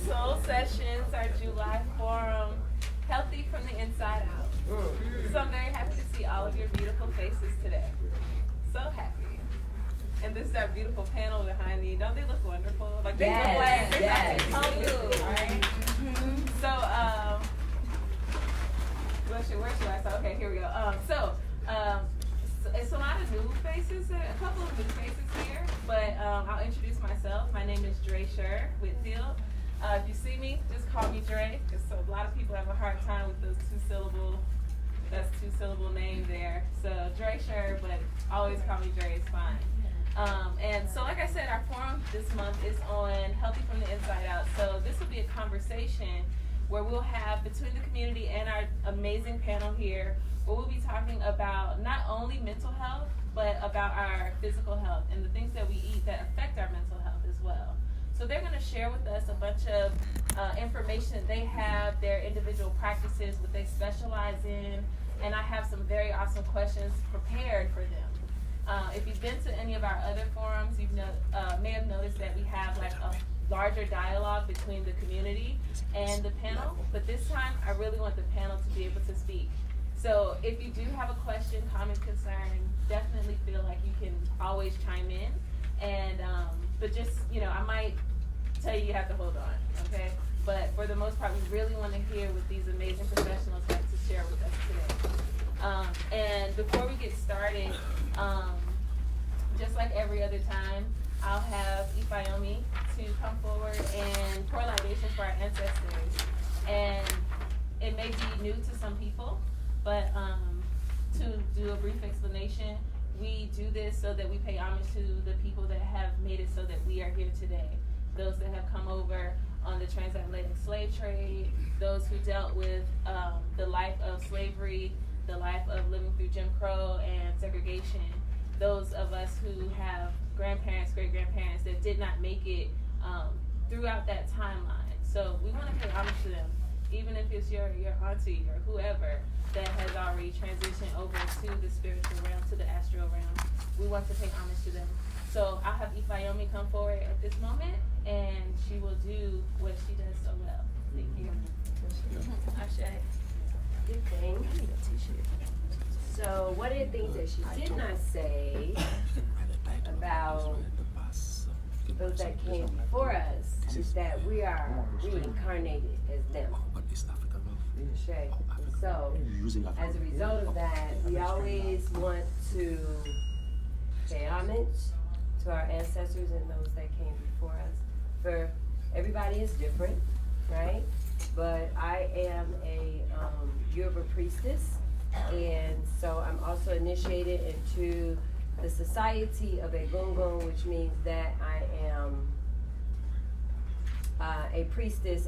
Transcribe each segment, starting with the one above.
Soul Sessions, our July forum, Healthy from the Inside Out. So I'm very happy to see all of your beautiful faces today. So happy. And this is our beautiful panel behind me. Don't they look wonderful? Like they look like right? So where should I start? Okay, here we go. So it's a lot of new faces, a couple of new faces here, but I'll introduce myself. My name is Dre Sher Whitfield. If you see me, just call me Dre, because a lot of people have a hard time with those two-syllable name there. So Dre Sher, but always call me Dre, it's fine. And so like I said, our forum this month is on Healthy from the Inside Out. So this will be a conversation where we'll have, between the community and our amazing panel here, where we'll be talking about not only mental health, but about our physical health and the things that we eat that affect our mental health as well. So they're going to share with us a bunch of information that they have, their individual practices, what they specialize in, and I have some very awesome questions prepared for them. If you've been to any of our other forums, you may have noticed that we have like a larger dialogue between the community and the panel, but this time I really want the panel to be able to speak. So if you do have a question, comment, concern, definitely feel like you can always chime in. And but just, I might tell you have to hold on, okay? But for the most part, we really want to hear what these amazing professionals have to share with us today. And before we get started, just like every other time, I'll have Ifayomi to come forward and pour libations for our ancestors. And it may be new to some people, but to do a brief explanation, we do this so that we pay homage to the people that have made it so that we are here today. Those that have come over on the transatlantic slave trade, those who dealt with the life of slavery, the life of living through Jim Crow and segregation, those of us who have grandparents, great-grandparents that did not make it throughout that timeline. So we want to pay homage to them, even if it's your auntie or whoever that has already transitioned over to the spiritual realm, to the astral realm. We want to pay homage to them. So I'll have Ifayomi come forward at this moment, and she will do what she does so well. Thank you. Ashe. Good thing. So one of the things that she did not say about those that came before us is that we are reincarnated as them. Okay. So as a result of that, we always want to pay homage to our ancestors and those that came before us. For everybody is different, right? But I am a Europa priestess, and so I'm also initiated into the Society of Egungun, which means that I am a priestess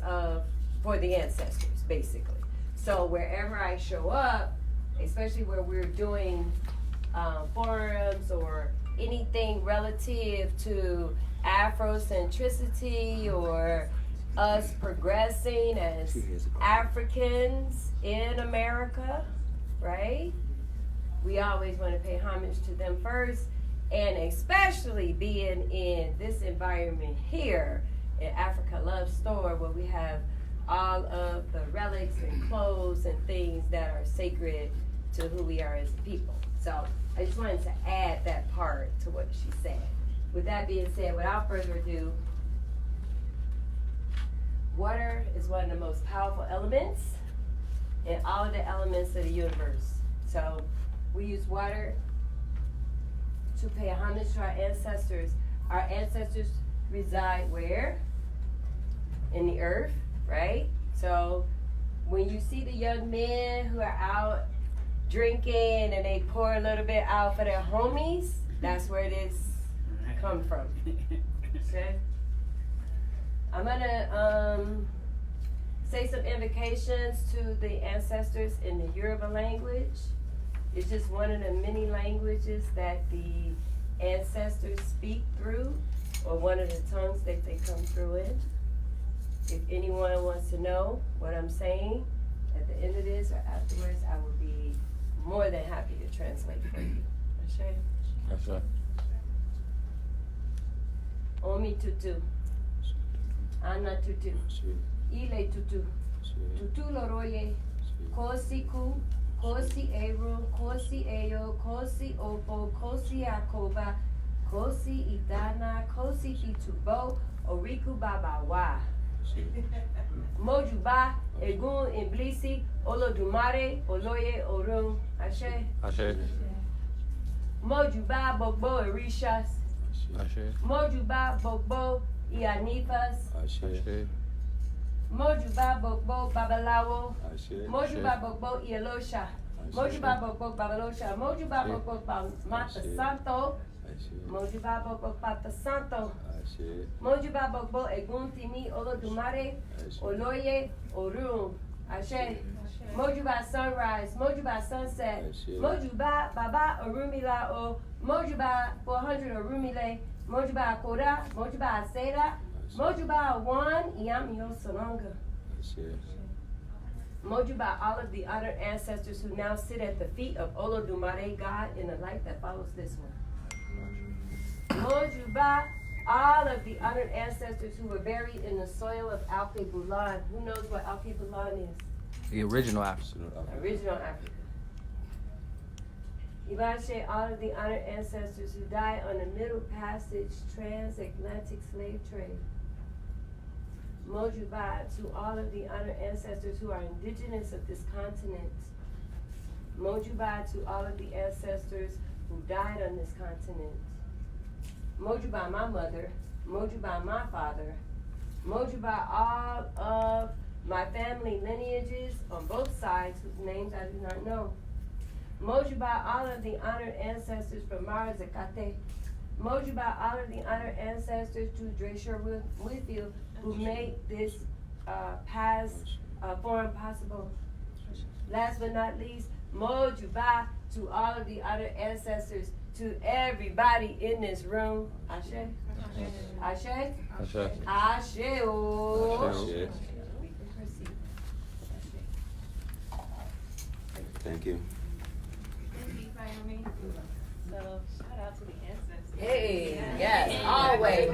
for the ancestors, basically. So wherever I show up, especially where we're doing forums or anything relative to Afrocentricity or us progressing as Africans in America, right? We always want to pay homage to them first, and especially being in this environment here in Africa Love Store, where we have all of the relics and clothes and things that are sacred to who we are as a people. So I just wanted to add that part to what she said. With that being said, without further ado, water is one of the most powerful elements in all of the elements of the universe. So we use water to pay homage to our ancestors. Our ancestors reside where? In the earth, right? So when you see the young men who are out drinking and they pour a little bit out for their homies, that's where this come from. Okay? I'm gonna say some invocations to the ancestors in the Yoruba language. It's just one of the many languages that the ancestors speak through, or one of the tongues that they come through in. If anyone wants to know what I'm saying at the end of this or afterwards, I will be more than happy to translate for you. Ashe? Ashe. Omi tutu. Ana tutu. Ile tutu. Tutu loroye. Kosi ku. Kosi eru. Kosi eyo. Kosi opo. Kosi akoba. Kosi idana. Kosi itubo. Oriku baba wa. Mojuba. Egun Iblisi. Olodumare. Oloye orun. Ashe. Ashe. Mojuba Bogbo Orishas. Ashe. Mojuba Bogbo Ianifas. Ashe. Mojuba Bogbo Babalawo. Ashe. Mojuba Bogbo Ielosha. Mojuba Bogbo Babalosha. Mojuba Bogbo Mata Santo. Mojuba Bogbo Pata Santo. Mojuba Bogbo Eguntimi Olodumare. Oloye Orun. Ashe. Mojuba Sunrise, Mojuba Sunset, Mojuba Baba Orumila O, Mojuba 400 Orumile, Mojuba Koda, Mojuba Aseda, Mojuba One, Yamio Sononga. Mojuba all of the honored ancestors who now sit at the feet of Olodumare, God, in the light that follows this one. Mojuba all of the honored ancestors who were buried in the soil of Alke Bulan. Who knows what Alke Bulan is? The original Africa. Original Africa. Ibashe, all of the honored ancestors who died on the Middle Passage transatlantic slave trade. Mojuba to all of the honored ancestors who are indigenous of this continent. Mojuba to all of the ancestors who died on this continent. Mojuba my mother. Mojuba my father. Mojuba all of my family lineages on both sides, whose names I do not know. Mojuba, all of the honored ancestors from Mara Zakate. Mojuba, all of the honored ancestors to Dresher Whitfield, who made this past forum possible. Last but not least, Mojuba to all of the honored ancestors, to everybody in this room. Ashe? Ashe? Ashe. Ashe. Oh. Ashe. Thank you. Thank you, Naomi. So, shout out to the ancestors. Hey, yes, always.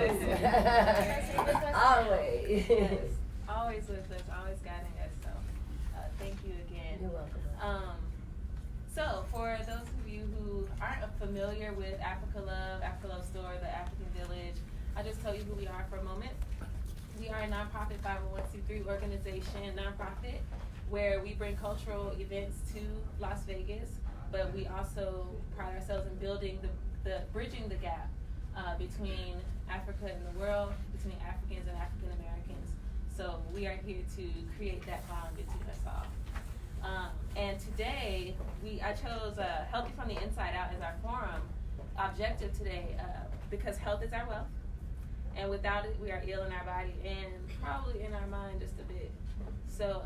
Always. Yes, always with us, always guiding us. So, thank you again. You're welcome. So, for those of you who aren't familiar with Africa Love Store, the African Village, I'll just tell you who we are for a moment. We are a nonprofit 501c3 organization, nonprofit, where we bring cultural events to Las Vegas, but we also pride ourselves in building bridging the gap between Africa and the world, between Africans and African Americans. So we are here to create that bond between us all. And today, I chose Healthy from the Inside Out as our forum objective today because health is our wealth. And without it, we are ill in our body and probably in our mind just a bit. So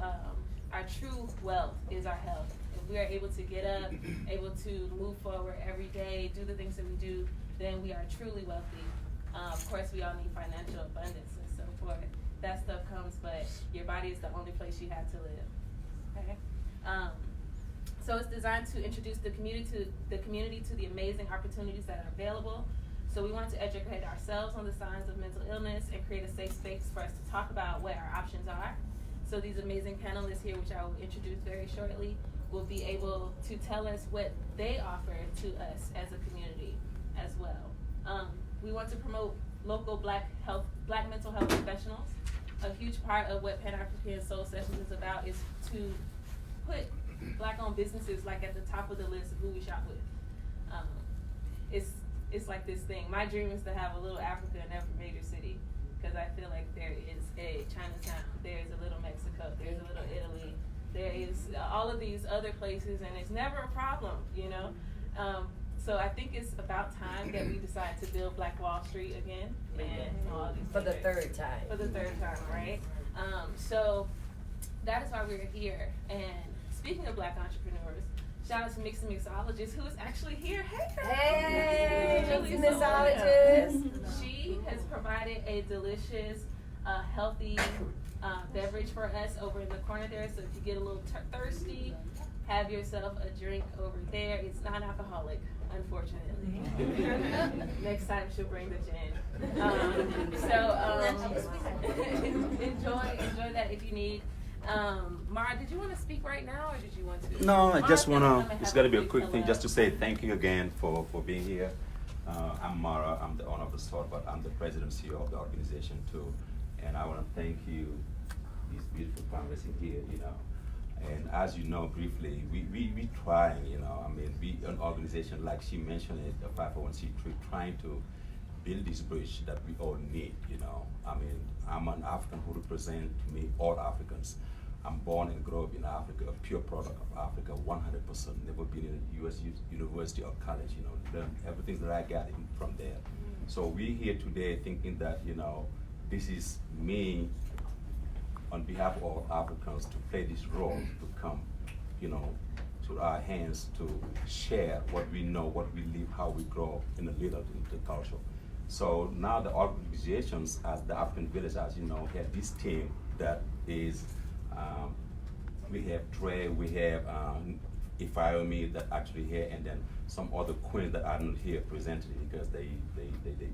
our true wealth is our health. If we are able to get up, able to move forward every day, do the things that we do, then we are truly wealthy. Of course, we all need financial abundance and so forth. That stuff comes, but your body is the only place you have to live. Okay? So it's designed to introduce the community to the amazing opportunities that are available. So we want to educate ourselves on the signs of mental illness and create a safe space for us to talk about what our options are. So these amazing panelists here, which I will introduce very shortly, will be able to tell us what they offer to us as a community as well. We want to promote local black mental health professionals. A huge part of what Pan-African Soul Sessions is about is to put black-owned businesses like at the top of the list of who we shop with. It's like this thing. My dream is to have a little Africa in every major city, because I feel like there is a Chinatown, there's a little Mexico, there's a little Italy, there is all of these other places, and it's never a problem, you know? So I think it's about time that we decide to build Black Wall Street again. And all these For the third time. For the third time, right? So that is why we're here. And speaking of black entrepreneurs, shout out to Mix and Mixologist, who is actually here. Hey, girl. Hey, Julie Mix and Mixologist. She has provided a delicious, healthy beverage for us over in the corner there. So if you get a little thirsty, have yourself a drink over there. It's non-alcoholic. unfortunately. Next time she'll bring the gin. Enjoy that if you need. Mara, did you want to speak right now, or did you want to? No, I just Mara's want gonna to, it's have going to be a quick quick thing hello. just to say thank you again for being here. I'm Mara, I'm the owner of the store, but I'm the president and CEO of the organization too. And I want to thank you, these beautiful families in here, you know. And as you know briefly, we trying, you know, I mean, we an organization, like she mentioned it, the 501c3, trying to build this bridge that we all need, you know. I mean, I'm an African who represent, to me, all Africans. I'm born and grew up in Africa, a pure product of Africa, 100%. Never been in a US university or college, you know, learned everything that I got from there. So we're here today thinking that, you know, this is me on behalf of all Africans to play this role, to come, you know, to our hands to share what we know, what we live, how we grow in the little, in the culture. So now the organizations, as the African Village, as you know, have this team that is, we have Trey, we have Ifeomi that actually here, and then some other queens that are not here presenting because they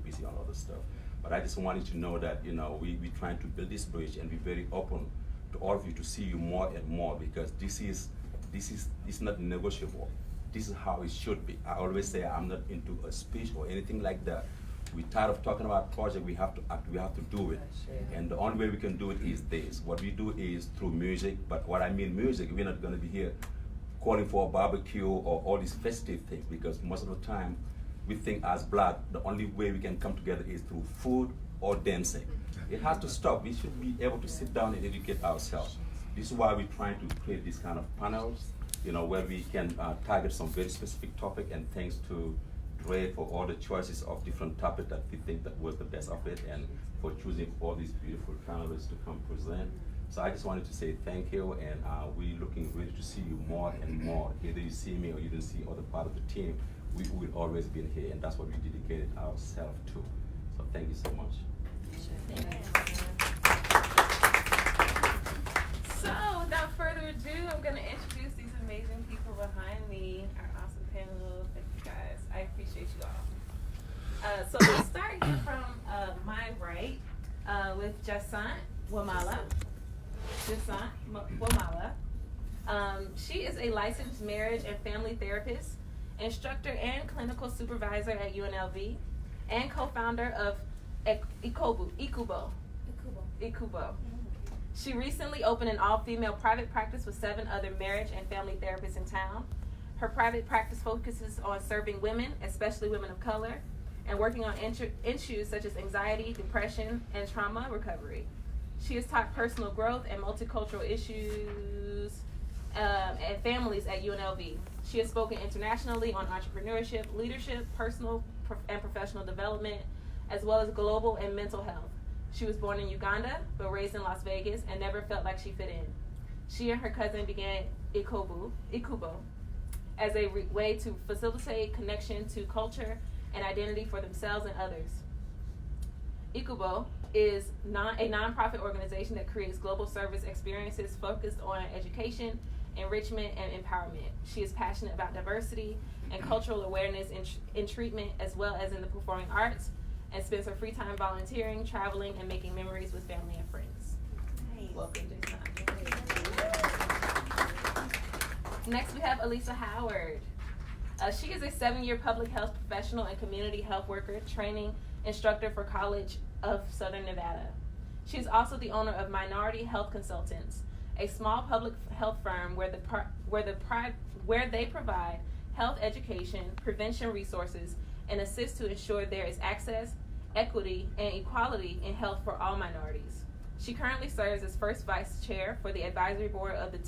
busy on other stuff. But I just wanted to know that, you know, we're trying to build this bridge and be very open to all of you to see you more and more, because this is not negotiable. This is how it should be. I always say I'm not into a speech or anything like that. We're tired of talking about project. We have to act, we have to do it. And the only way we can do it is this. What we do is through music, but what I mean music, we're not gonna be here calling for a barbecue or all these festive things, because most of the time we think as Black, the only way we can come together is through food or dancing. It has to stop. We should be able to sit down and educate ourselves. This is why we're trying to create these kind of panels, you know, where we can target some very specific topic, and thanks to Dre for all the choices of different topics that we think that was the best of it, and for choosing all these beautiful panelists to come present. So I just wanted to say thank you, and we're looking really to see you more and more. Either you see me or you didn't see other part of the team, we will always be here, and that's what we dedicated ourselves to. So thank you so much. So without further ado, I'm going to introduce these amazing people behind me, our awesome panel. Thank you guys. I appreciate you all. So let's start here from my right with Jacinthe Wamala. Wamala. She is a licensed marriage and family therapist, instructor and clinical supervisor at UNLV, and co-founder of Ikubo. She recently opened an all-female private practice with 7 other marriage and family therapists in town. Her private practice focuses on serving women, especially women of color, and working on issues such as anxiety, depression, and trauma recovery. She has taught personal growth and multicultural issues and families at UNLV. She has spoken internationally on entrepreneurship, leadership, personal and professional development, as well as global and mental health. She was born in Uganda, but raised in Las Vegas, and never felt like she fit in. She and her cousin began Ikubo as a way to facilitate connection to culture and identity for themselves and others. Ikubo is a nonprofit organization that creates global service experiences focused on education, enrichment, and empowerment. She is passionate about diversity and cultural awareness in treatment, as well as in the performing arts, and spends her free time volunteering, traveling, and making memories with family and friends. Nice. Welcome, Jason. Next, we have Elisa Howard. She is a 7-year public health professional and community health worker, training instructor for College of Southern Nevada. She is also the owner of Minority Health Consultants, a small public health firm where they provide health education, prevention resources, and assist to ensure there is access, equity, and equality in health for all minorities. She currently serves as first vice chair for the advisory board of the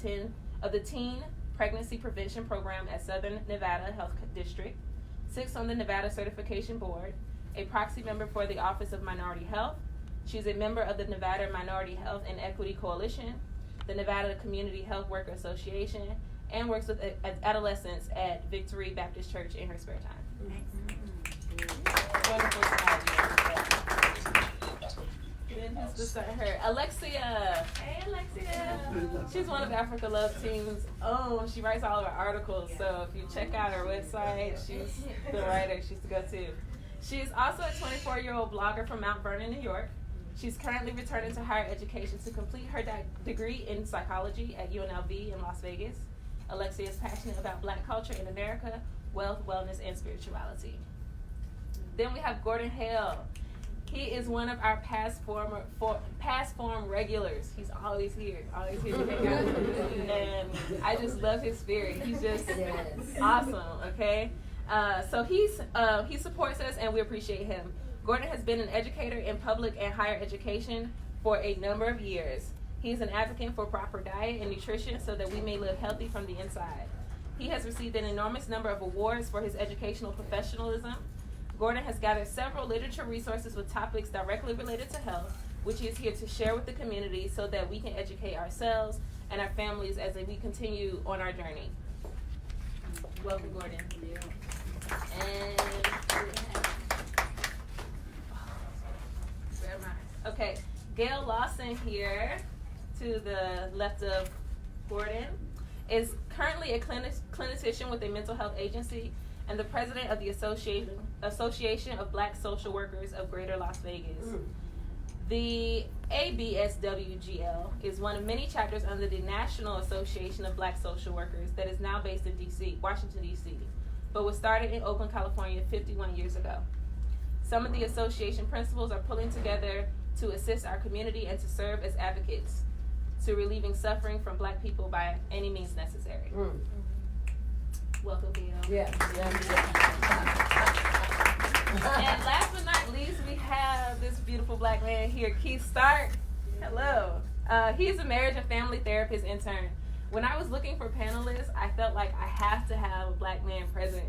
Teen Pregnancy Prevention Program at Southern Nevada Health District, sits on the Nevada Certification Board, a proxy member for the Office of Minority Health. She is a member of the Nevada Minority Health and Equity Coalition, the Nevada Community Health Worker Association, and works with adolescents at Victory Baptist Church in her spare time. Wonderful to have you. Then who's beside her? Alexia. Hey, Alexia. She's one of Africa Love Team's own. She writes all of our articles. So if you check out her website, she's the writer. She's the go-to. She is also a 24-year-old blogger from Mount Vernon, New York. She's currently returning to higher education to complete her degree in psychology at UNLV in Las Vegas. Alexia is passionate about Black culture in America, wealth, wellness, and spirituality. Then we have Gordon Hale. He is one of our past forum regulars. He's always here to hang out. And I just love his spirit. He's just awesome, okay? So he supports us, and we appreciate him. Gordon has been an educator in public and higher education for a number of years. He's an advocate for proper diet and nutrition so that we may live healthy from the inside. He has received an enormous number of awards for his educational professionalism. Gordon has gathered several literature resources with topics directly related to health, which he is here to share with the community so that we can educate ourselves and our families as we continue on our journey. Welcome, Gordon. And where am I? Okay, Gail Lawson here to the left of Gordon is currently a clinician with a mental health agency and the president of the Association of Black Social Workers of Greater Las Vegas. The ABSWGL is one of many chapters under the National Association of Black Social Workers that is now based in Washington, D.C., but was started in Oakland, California 51 years ago. Some of the association principals are pulling together to assist our community and to serve as advocates to relieving suffering from Black people by any means necessary. Welcome, Gail. Yeah. And last but not least, we have this beautiful Black man here, Keith Stark. Hello. He's a marriage and family therapist intern. When I was looking for panelists, I felt like I have to have a Black man present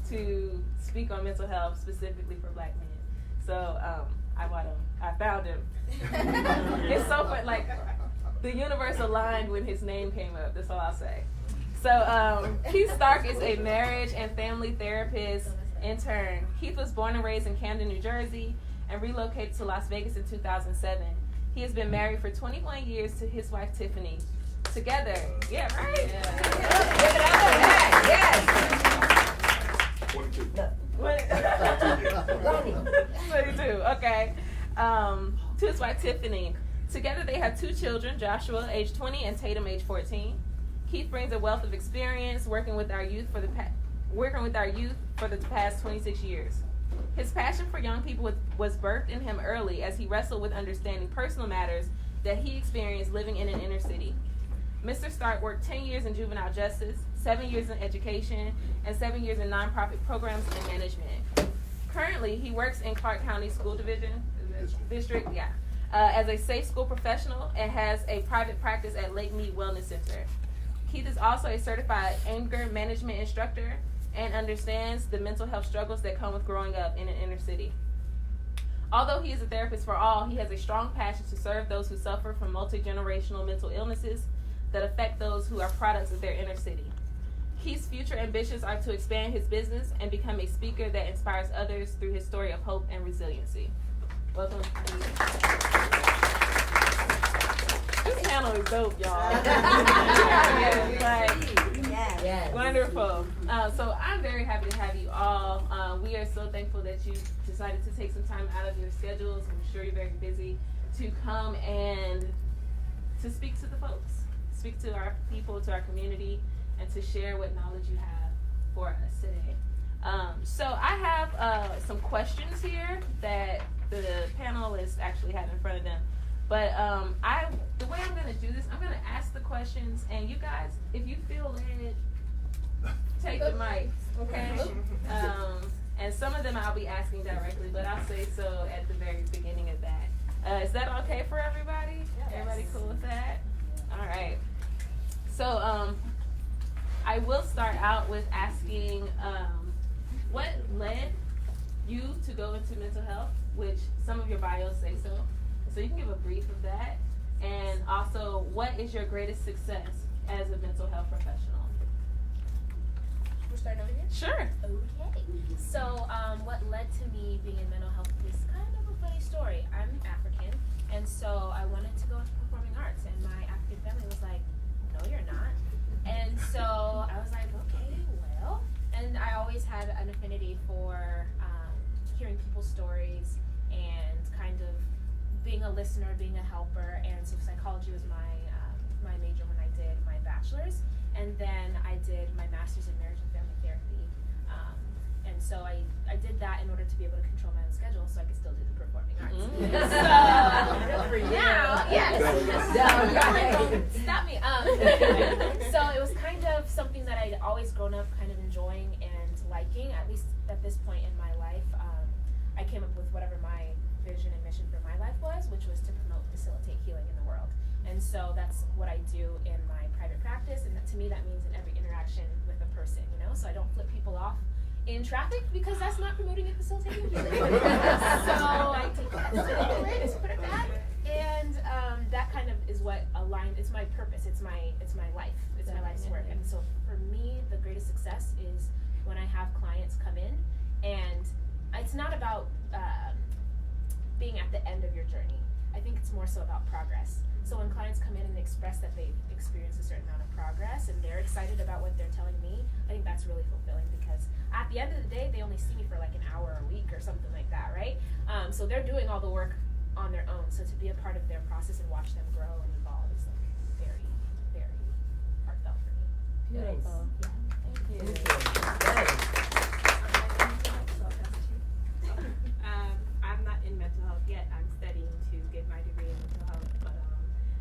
to speak on mental health, specifically for Black men. So I found him. It's so fun, like the universe aligned when his name came up. That's all I'll say. So Keith Stark is a marriage and family therapist intern. Keith was born and raised in Camden, New Jersey, and relocated to Las Vegas in 2007. He has been married for 21 years to his wife, Tiffany. Together. Yeah, right? Yes. 22. 22, okay. To his wife, Tiffany. Together they have 2 children, Joshua, age 20, and Tatum, age 14. Keith brings a wealth of experience working with our youth for the past 26 years. His passion for young people was birthed in him early as he wrestled with understanding personal matters that he experienced living in an inner city. Mr. Stark worked 10 years in juvenile justice, 7 years in education, and 7 years in nonprofit programs and management. Currently, he works in Clark County School District, as a safe school professional and has a private practice at Lake Mead Wellness Center. Keith is also a certified anger management instructor and understands the mental health struggles that come with growing up in an inner city. Although he is a therapist for all, he has a strong passion to serve those who suffer from multi-generational mental illnesses that affect those who are products of their inner city. Keith's future ambitions are to expand his business and become a speaker that inspires others through his story of hope and resiliency. Welcome. This panel is dope, y'all. Yes. Wonderful. So I'm very happy to have you all. We are so thankful that you decided to take some time out of your schedules. I'm sure you're very busy to come and to speak to the folks, speak to our people, to our community, and to share what knowledge you have for us today. So I have some questions here that the panelists actually have in front of them. But the way I'm going to do this, I'm going to ask the questions, and you guys, if you feel led, take the mic, okay? And some of them I'll be asking directly, but I'll say so at the very beginning of that. Is that okay for everybody? Yes. Everybody cool with that? All right. So I will start out with asking what led you to go into mental health, which some of your bios say so. So you can give a brief of that. And also, what is your greatest success as a mental health professional? We're starting over here? Sure. Okay. So what led to me being in mental health is kind of a funny story. I'm African, and so I wanted to go into performing arts, and my African family was like, no, you're not. And so I was like, okay, well. And I always had an affinity for hearing people's stories and kind of being a listener, being a helper, and so psychology was my my major when I did my bachelor's, and then I did my master's in marriage and family therapy, and so I did that in order to be able to control my own schedule so I could still do the performing arts. So now, yes, stop me. So it was kind of something that I'd always grown up kind of enjoying and liking, at least at this point in my life. I came up with whatever my vision and mission for my life was, which was to promote, facilitate healing in the world. And so that's what I do in my private practice, and to me that means in every interaction with a person, you know? So I don't flip people off in traffic because that's not promoting and facilitating healing. So I take that to put it back, and that kind of is what aligned, it's my purpose, it's my life, it's my life's work. And so for me, the greatest success is when I have clients come in, and it's not about being at the end of your journey. I think it's more so about progress. So when clients come in and express that they've experienced a certain amount of progress and they're excited about what they're telling me, I think that's really fulfilling because at the end of the day, they only see me for like an hour a week or something like that, right? So they're doing all the work on their own. So to be a part of their process and watch them grow and evolve is like very, very heartfelt for me. Beautiful. Yeah. Thank you. I'm not in mental health yet. I'm studying to get my degree in mental health. But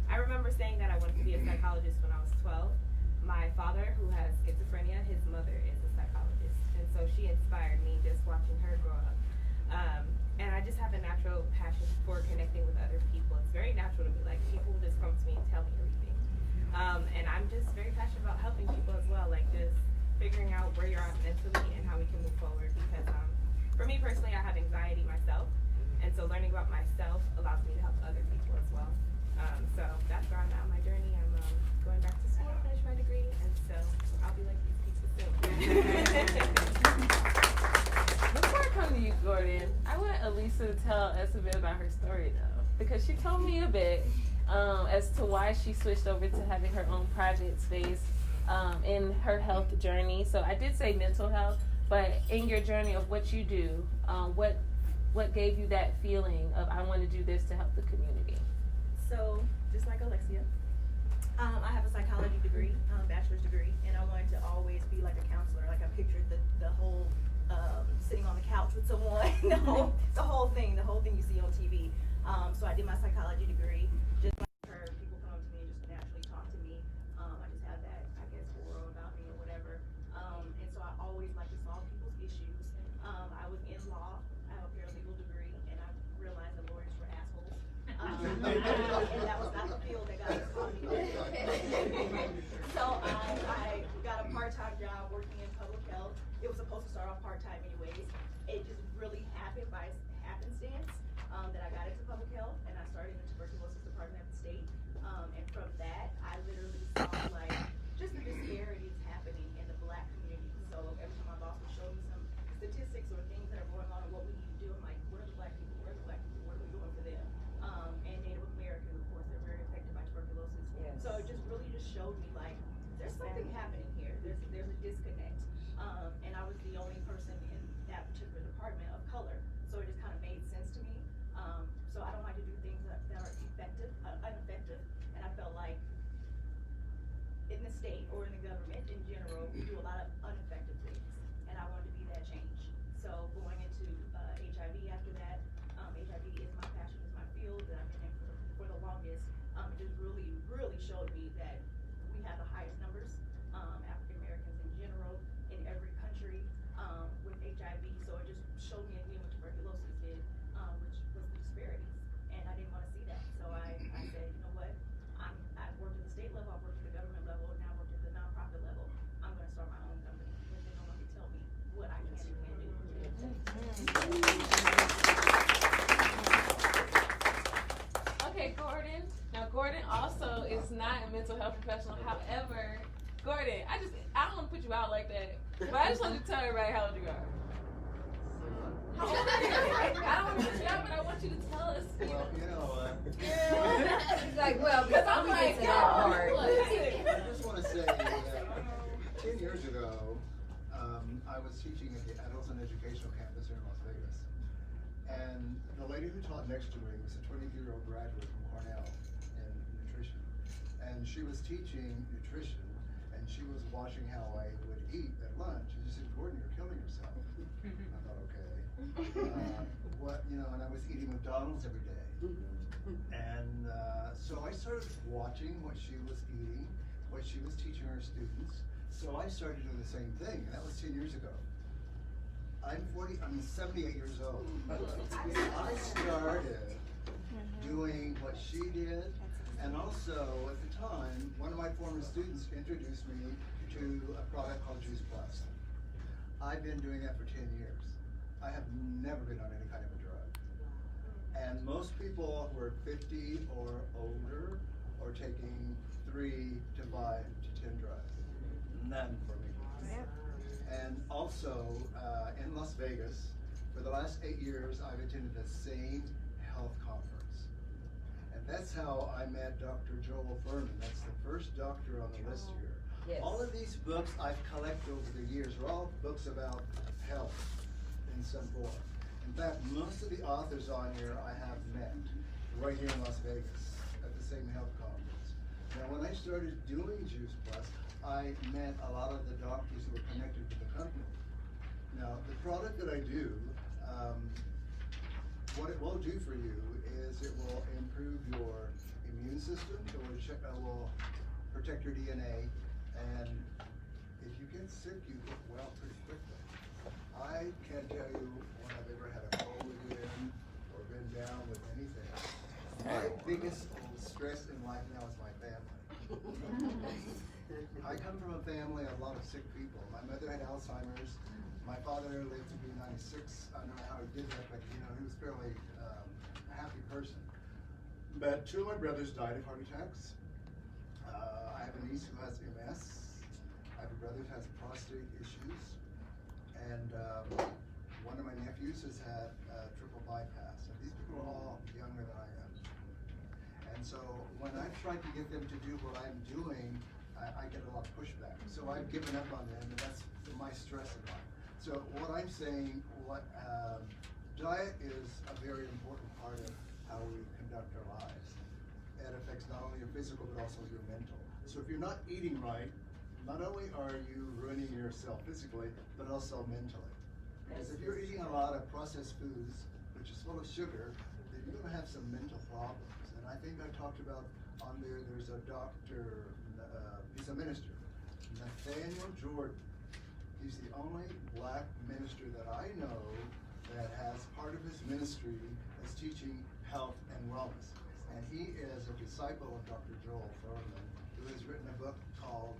I remember saying that I wanted to be a psychologist when I was 12. My father, who has schizophrenia, his mother is a psychologist. And so she inspired me just watching her grow up. And I just have a natural passion for connecting with other people. It's very natural to me. Like, people just come to me and tell me everything. And I'm just very passionate about helping people as well. Like, just figuring out where you're at mentally and how we can move forward. Because for me personally, I have anxiety myself, and so learning about myself allows me to help other people as well. So that's where I'm at on my journey. I'm going back to school to finish my degree, and so I'll be like these pieces soon. Before I come to you, Gordon, I want Elisa to tell us a bit about her story, though, because she told me a bit as to why she switched over to having her own private space in her health journey. So I did say mental health, but in your journey of what you do, what gave you that feeling of I want to do this to help the community? So, just like Alexia, I have a psychology degree, bachelor's degree, and I wanted to always be like a counselor. Like I pictured the whole sitting on the couch with someone, the whole thing you see on TV. So I did my psychology degree. Just like her, people come up to me and just naturally talk to me. I just have that, I guess, aura about me or whatever. And so I always like to solve people's issues. I was in law. I have a paralegal degree, and I realized that lawyers were assholes. And that was not the field that God was calling me to. So I got a part-time job working in public health. It was supposed to start off part-time anyways. It just really happened by happenstance that I got into public health, and I started in the tuberculosis department at the state. And from that, I literally saw like just the disparities happening in the Black community. So every time my boss would show me some statistics or things that are going on and what we need to do, I'm like, where are the Black people? Where are the Black people? What are we doing for them? And Native American, of course, they're very affected by tuberculosis. Yes. So it just really just showed me like there's something happening here. There's a disconnect. And I was the only person in that particular department of color, so it just kind of made sense to me. So I don't like to do things that are ineffective, and I felt like in the state or in the government in general, we do a lot of ineffective things, and I wanted to be that change. So going into HIV after that, HIV is my passion, is my field that I've been in for the longest. It just really showed me that we have the highest numbers, African Americans in general, in every country with HIV. So it just showed me again what tuberculosis did, which was the disparities, and I didn't want to see that. So I said, you know what? I've worked at the state level, I've worked at the government level, and now I've worked at the nonprofit level. I'm going to start my own company, but then no one can tell me what I can and can't do. Okay, Gordon. Now, Gordon also is not a mental health professional. However, Gordon, I don't want to put you out like that, but I just want you to tell everybody how old you are. How old are you? I don't want to put you out, but I want you to tell us. Well, you know, He's like, well, Because I'm we get like, to that part. I just want to say that 10 years ago, I was teaching at the Adults and Educational Campus here in Las Vegas. And the lady who taught next to me was a 23-year-old graduate from Cornell in nutrition. And she was teaching nutrition, and she was watching how I would eat at lunch. And she said, Gordon, you're killing yourself. I thought, okay. And I was eating McDonald's every day. And so I started watching what she was eating, what she was teaching her students. So I started doing the same thing, and that was 10 years ago. I'm 78 years old. I started doing what she did, and also at the time, one of my former students introduced me to a product called Juice Plus. I've been doing that for 10 years. I have never been on any kind of a drug. And most people who are 50 or older are taking 3 to 5 to 10 drugs. None for me. And also, in Las Vegas, for the last 8 years, I've attended the same health conference. And that's how I met Dr. Joel Furman. That's the first doctor on the list here. Yes. All of these books I've collected over the years are all books about health in some form. In fact, most of the authors on here I have met right here in Las Vegas at the same health conference. Now, when I started doing Juice Plus, I met a lot of the doctors who were connected to the company. Now, the product that I do, what it will do for you is it will improve your immune system, it will protect your DNA, and if you get sick, you get well pretty quickly. I can't tell you when I've ever had a cold again or been down with anything. My biggest stress in life now is my family. I come from a family of a lot of sick people. My mother had Alzheimer's. My father lived to be 96. I don't know how he did that, but he was fairly a happy person. But 2 of my brothers died of heart attacks. I have a niece who has MS. I have a brother who has prostate issues. And one of my nephews has had triple bypass. And these people are all younger than I am. And so when I've tried to get them to do what I'm doing, I get a lot of pushback. So I've given up on them, and that's my stress in life. So what I'm saying, diet is a very important part of how we conduct our lives. It affects not only your physical, but also your mental. So if you're not eating right, not only are you ruining yourself physically, but also mentally. Because if you're eating a lot of processed foods, which is full of sugar, then you're going to have some mental problems. And I think I talked about on there's a doctor, he's a minister, Nathaniel Jordan. He's the only black minister that I know that has part of his ministry as teaching health and wellness. And he is a disciple of Dr. Joel Furman, who has written a book called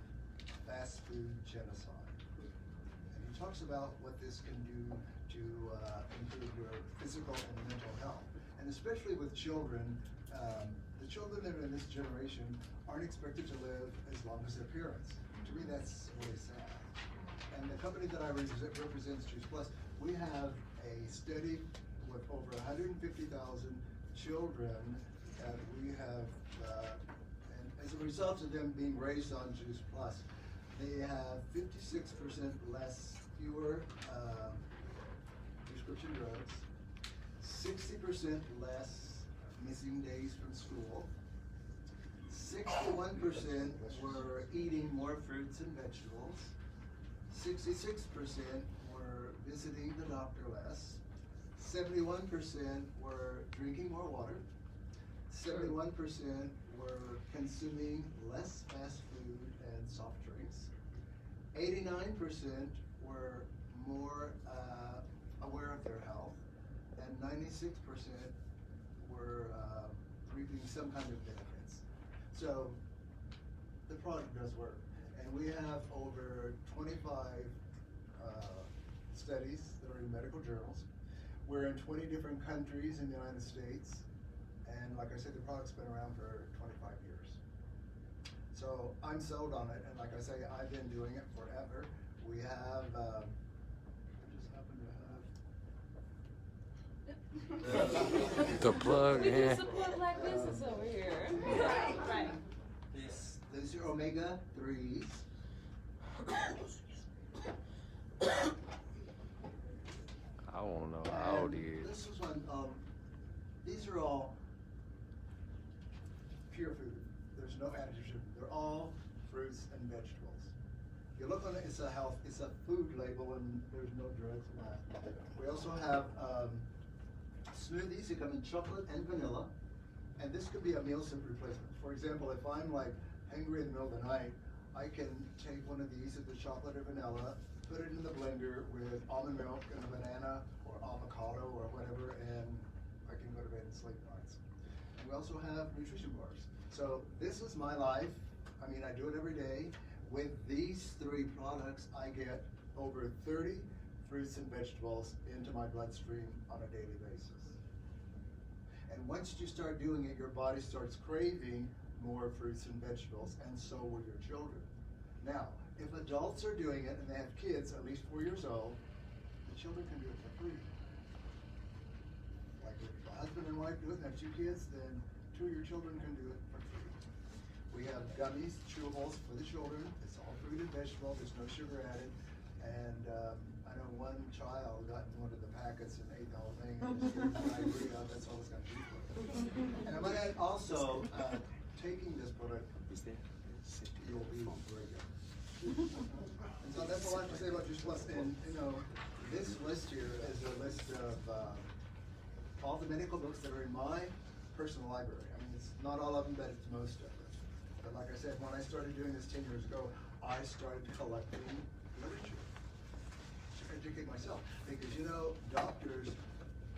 Fast Food Genocide. And he talks about what this can do to improve your physical and mental health. And especially with children, the children that are in this generation aren't expected to live as long as their parents. To me, that's really sad. And the company that I represents, Juice Plus, we have a study with over 150,000 children that we have, and as a result of them being raised on Juice Plus, they have 56% fewer prescription drugs, 60% less missing days from school, 61% were eating more fruits and vegetables, 66% were visiting the doctor less, 71% were drinking more water, 71% were consuming less fast food and soft drinks, 89% were more aware of their health, and 96% were reaping some kind of benefits. So the product does work. And we have over 25 studies that are in medical journals. We're in 20 different countries in the United States. And like I said, the product's been around for 25 years. So I'm sold on it. And like I say, I've been doing it forever. We have, I just happen to have The plug, We yeah. do support black business over here. Right. These are omega 3s. I wanna know how old he is. This is one, these are all pure food. There's no additives. They're all fruits and vegetables. You look on it, it's a food label, and there's no drugs in that. We also have smoothies that come in chocolate and vanilla, and this could be a meal soup replacement. For example, if I'm like hungry in the middle of the night, I can take one of these, the chocolate or vanilla, put it in the blender with almond milk and a banana or avocado or whatever, and I can go to bed and sleep nights. And we also have nutrition bars. So this is my life. I mean, I do it every day. With these 3 products, I get over 30 fruits and vegetables into my bloodstream on a daily basis. And once you start doing it, your body starts craving more fruits and vegetables, and so will your children. Now, if adults are doing it and they have kids at least 4 years old, the children can do it for free. Like if a husband and wife do it and have 2 kids, then 2 of your children can do it for free. We have gummies, chewables for the children. It's all fruit and vegetable. There's no sugar added. And I know one child got in one of the packets and ate the whole thing. And just gave diarrhea. That's all it's got to be for. And I might add also, taking this product, you'll be very good. And so that's all I have to say about Juice Plus. And you know, this list here is a list of all the medical books that are in my personal library. I mean, it's not all of them, but it's most of them. But like I said, when I started doing this 10 years ago, I started collecting literature to educate myself. Because you know, doctors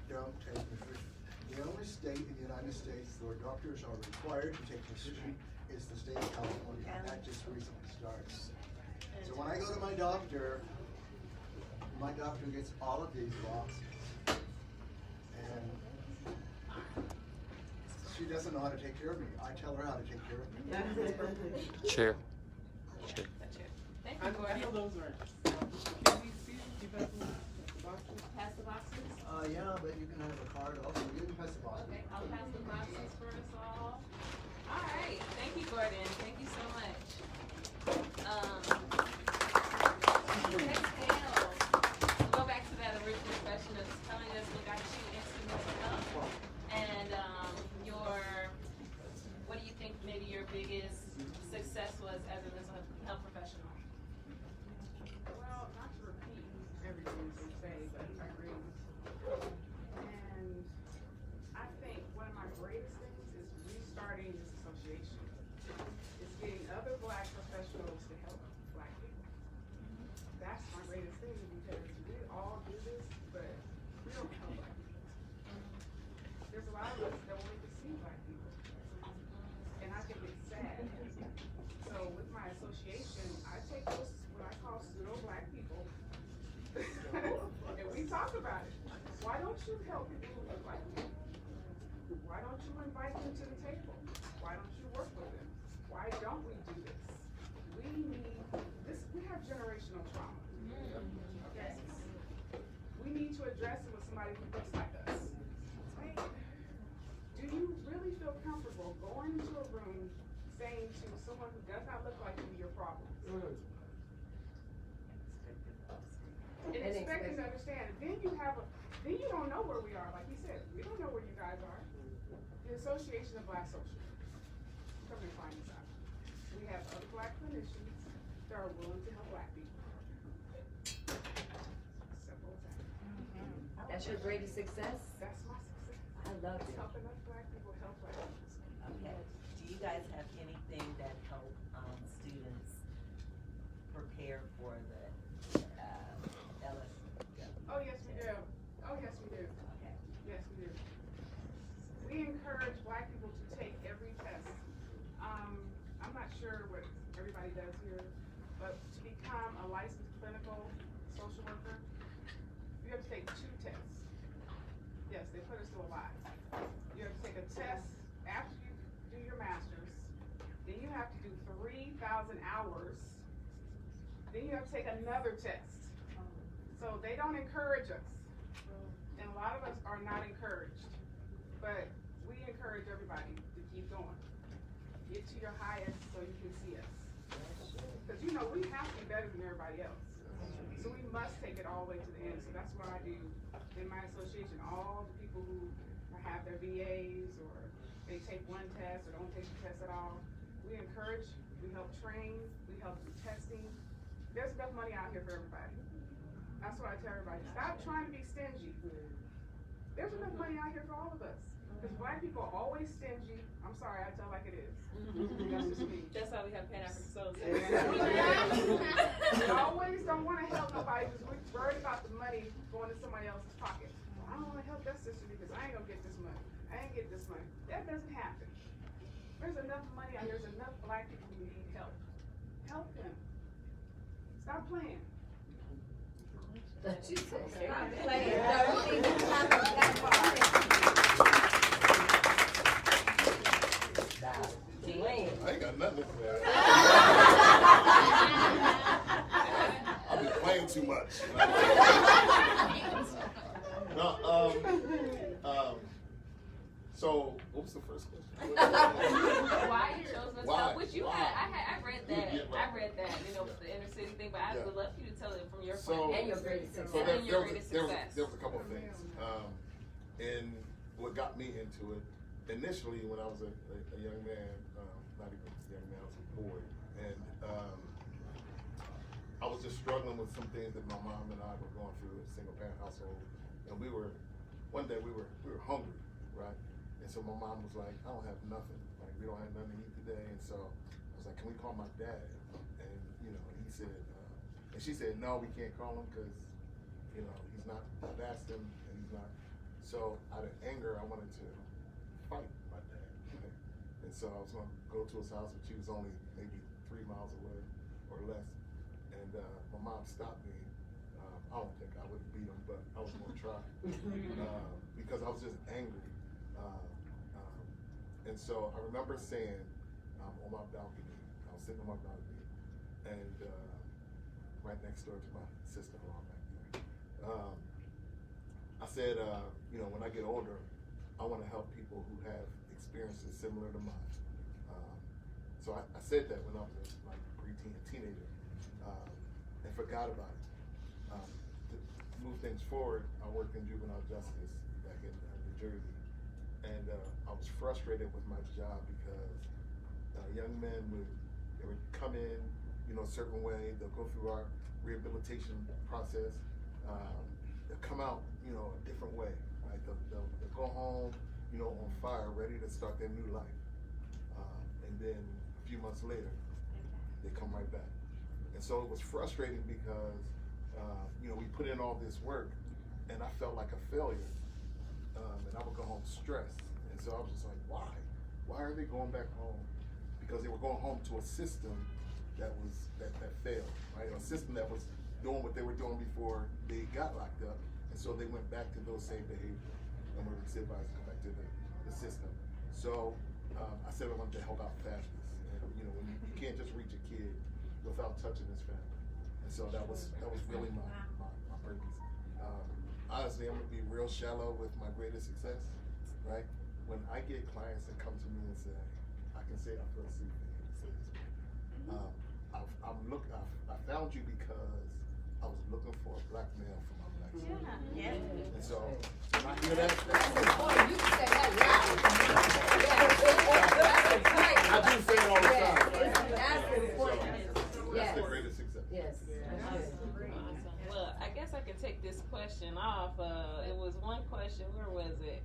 don't take nutrition. The only state in the United States where doctors are required to take nutrition is the state of California. And that just recently started. So when I go to my doctor gets all of these boxes. And she doesn't know how to take care of me. I tell her how to take care of me. Chair. Thank you, Gordon. those are. Can we see if you pass the boxes? Pass the boxes? Yeah, but you can have a card also. You can pass the box. Okay, I'll pass the boxes for us all. All right, thank you, Gordon. Thank you so much. Next, Hale. We'll go back to that original question of telling us what got you into mental health, and what do you think maybe your biggest success was as a mental health professional? Well, not to repeat everything they say, but I agree. And I think one of my greatest things is restarting this association. It's getting other Black professionals to help Black people. That's my greatest thing, because we all do this, but we don't help Black people. There's a lot of us that won't even see Black people. And I think it's sad. So with my association, I take those, what I call pseudo-Black people, and we talk about it. Why don't you help people who look like you? Why don't you invite them to the table? Why don't you work with them? Why don't we do this? We need this. We have generational trauma. Okay? We need to address it with somebody who looks like us. Right? Do you really feel comfortable going into a room saying to someone who does not look like you your problems? And expecting to understand. Then you don't know where we are. Like he said, we don't know where you guys are. The Association of Black Social. Come and find us out. We have other Black clinicians that are willing to help Black people. Simple as that. That's your greatest success? That's my success. I love it. Helping us Black people help Black people. Okay, do you guys have anything that help students prepare for the LSU? Oh, yes, we do. Oh, yes, we do. Okay. Yes, we do. We encourage Black people to take every test. I'm not sure what everybody does here, but to become a licensed clinical social worker, you have to take 2 tests. Yes, they put us through a lot. You have to take a test after you do your master's. Then you have to do 3,000 hours. Then you have to take another test. So they don't encourage us. And and a lot of us are not encouraged, but we encourage everybody to keep going. Get to your highest so you can see us. Because you know, we have to be better than everybody else. So we must take it all the way to the end. So that's what I do in my association. All the people who have their VAs or they take one test or don't take the test at all, we encourage, we help train, we help do testing. There's enough money out here for everybody. That's what I tell everybody. Stop trying to be stingy. There's enough money out here for all of us. Because black people are always stingy. I'm sorry, I tell like it is. That's just me. That's why we have Pan-African Soul. We always don't want to help nobody because we're worried about the money going to somebody else's pocket. Well, I don't want to help that sister because I ain't gonna get this money. I ain't get this money. That doesn't happen. There's enough money out here. There's enough black people who need help. Help them. Stop playing. Don't you say. Stop playing. I ain't got nothing for that. I've been playing too much. No, so what was the first question? Why you chose mental Why? health? Which you had, I read that. Yeah, right. I read that, you know, the inner city thing, but I would love for you to tell it from your So- point. And your greatest success. So And your greatest success. there was a couple of things. And what got me into it, initially when I was a young man, not even a young man, I was a boy, and I was just struggling with some things that my mom and I were going through in a single parent household. And one day we were hungry, right? And so my mom was like, I don't have nothing. Like, we don't have nothing to eat today. And so I was like, can we call my dad? And, you know, he said, and she said, no, we can't call him because, you know, he's not, I've asked him and he's not. So out of anger, I wanted to fight my dad, right? And so I was gonna go to his house, which he was only maybe 3 miles away or less. And my mom stopped me. I don't think I would beat him, but I was gonna try because I was just angry. And so I remember saying on my balcony, I was sitting on my balcony, and right next door to my sister-in-law back there. I said, you know, when I get older, I want to help people who have experiences similar to mine. So I said that when I was like preteen, a teenager, and forgot about it. To move things forward, I worked in juvenile justice back in New Jersey. And I was frustrated with my job because young men would come in, you know, a certain way. They'll go through our rehabilitation process. They'll come out, you know, a different way. Right? They'll go home, you know, on fire, ready to start their new life. And then a few months later, they come right back. And so it was frustrating because, you know, we put in all this work, and I felt like a failure. And I would go home stressed. And so I was just like, why? Why are they going back home? Because they were going home to a system that failed, right? A system that was doing what they were doing before they got locked up. And so they went back to those same behaviors and were incentivized to go back to the system. So I said I wanted to help out families. And you know, when you can't just reach a kid without touching his family. And so that was really my purpose. Honestly, I'm gonna be real shallow with my greatest success, right? When I get clients that come to me and say, I can say I feel safe in here to say this. I found you because I was looking for a black male for my black son. Yeah. And so, when I hear that, You can say that loud. I do say it all the time. That's important. So, that's the greatest success. Yes. That's good. Well, I guess I can take this question off. It was one question. Where was it?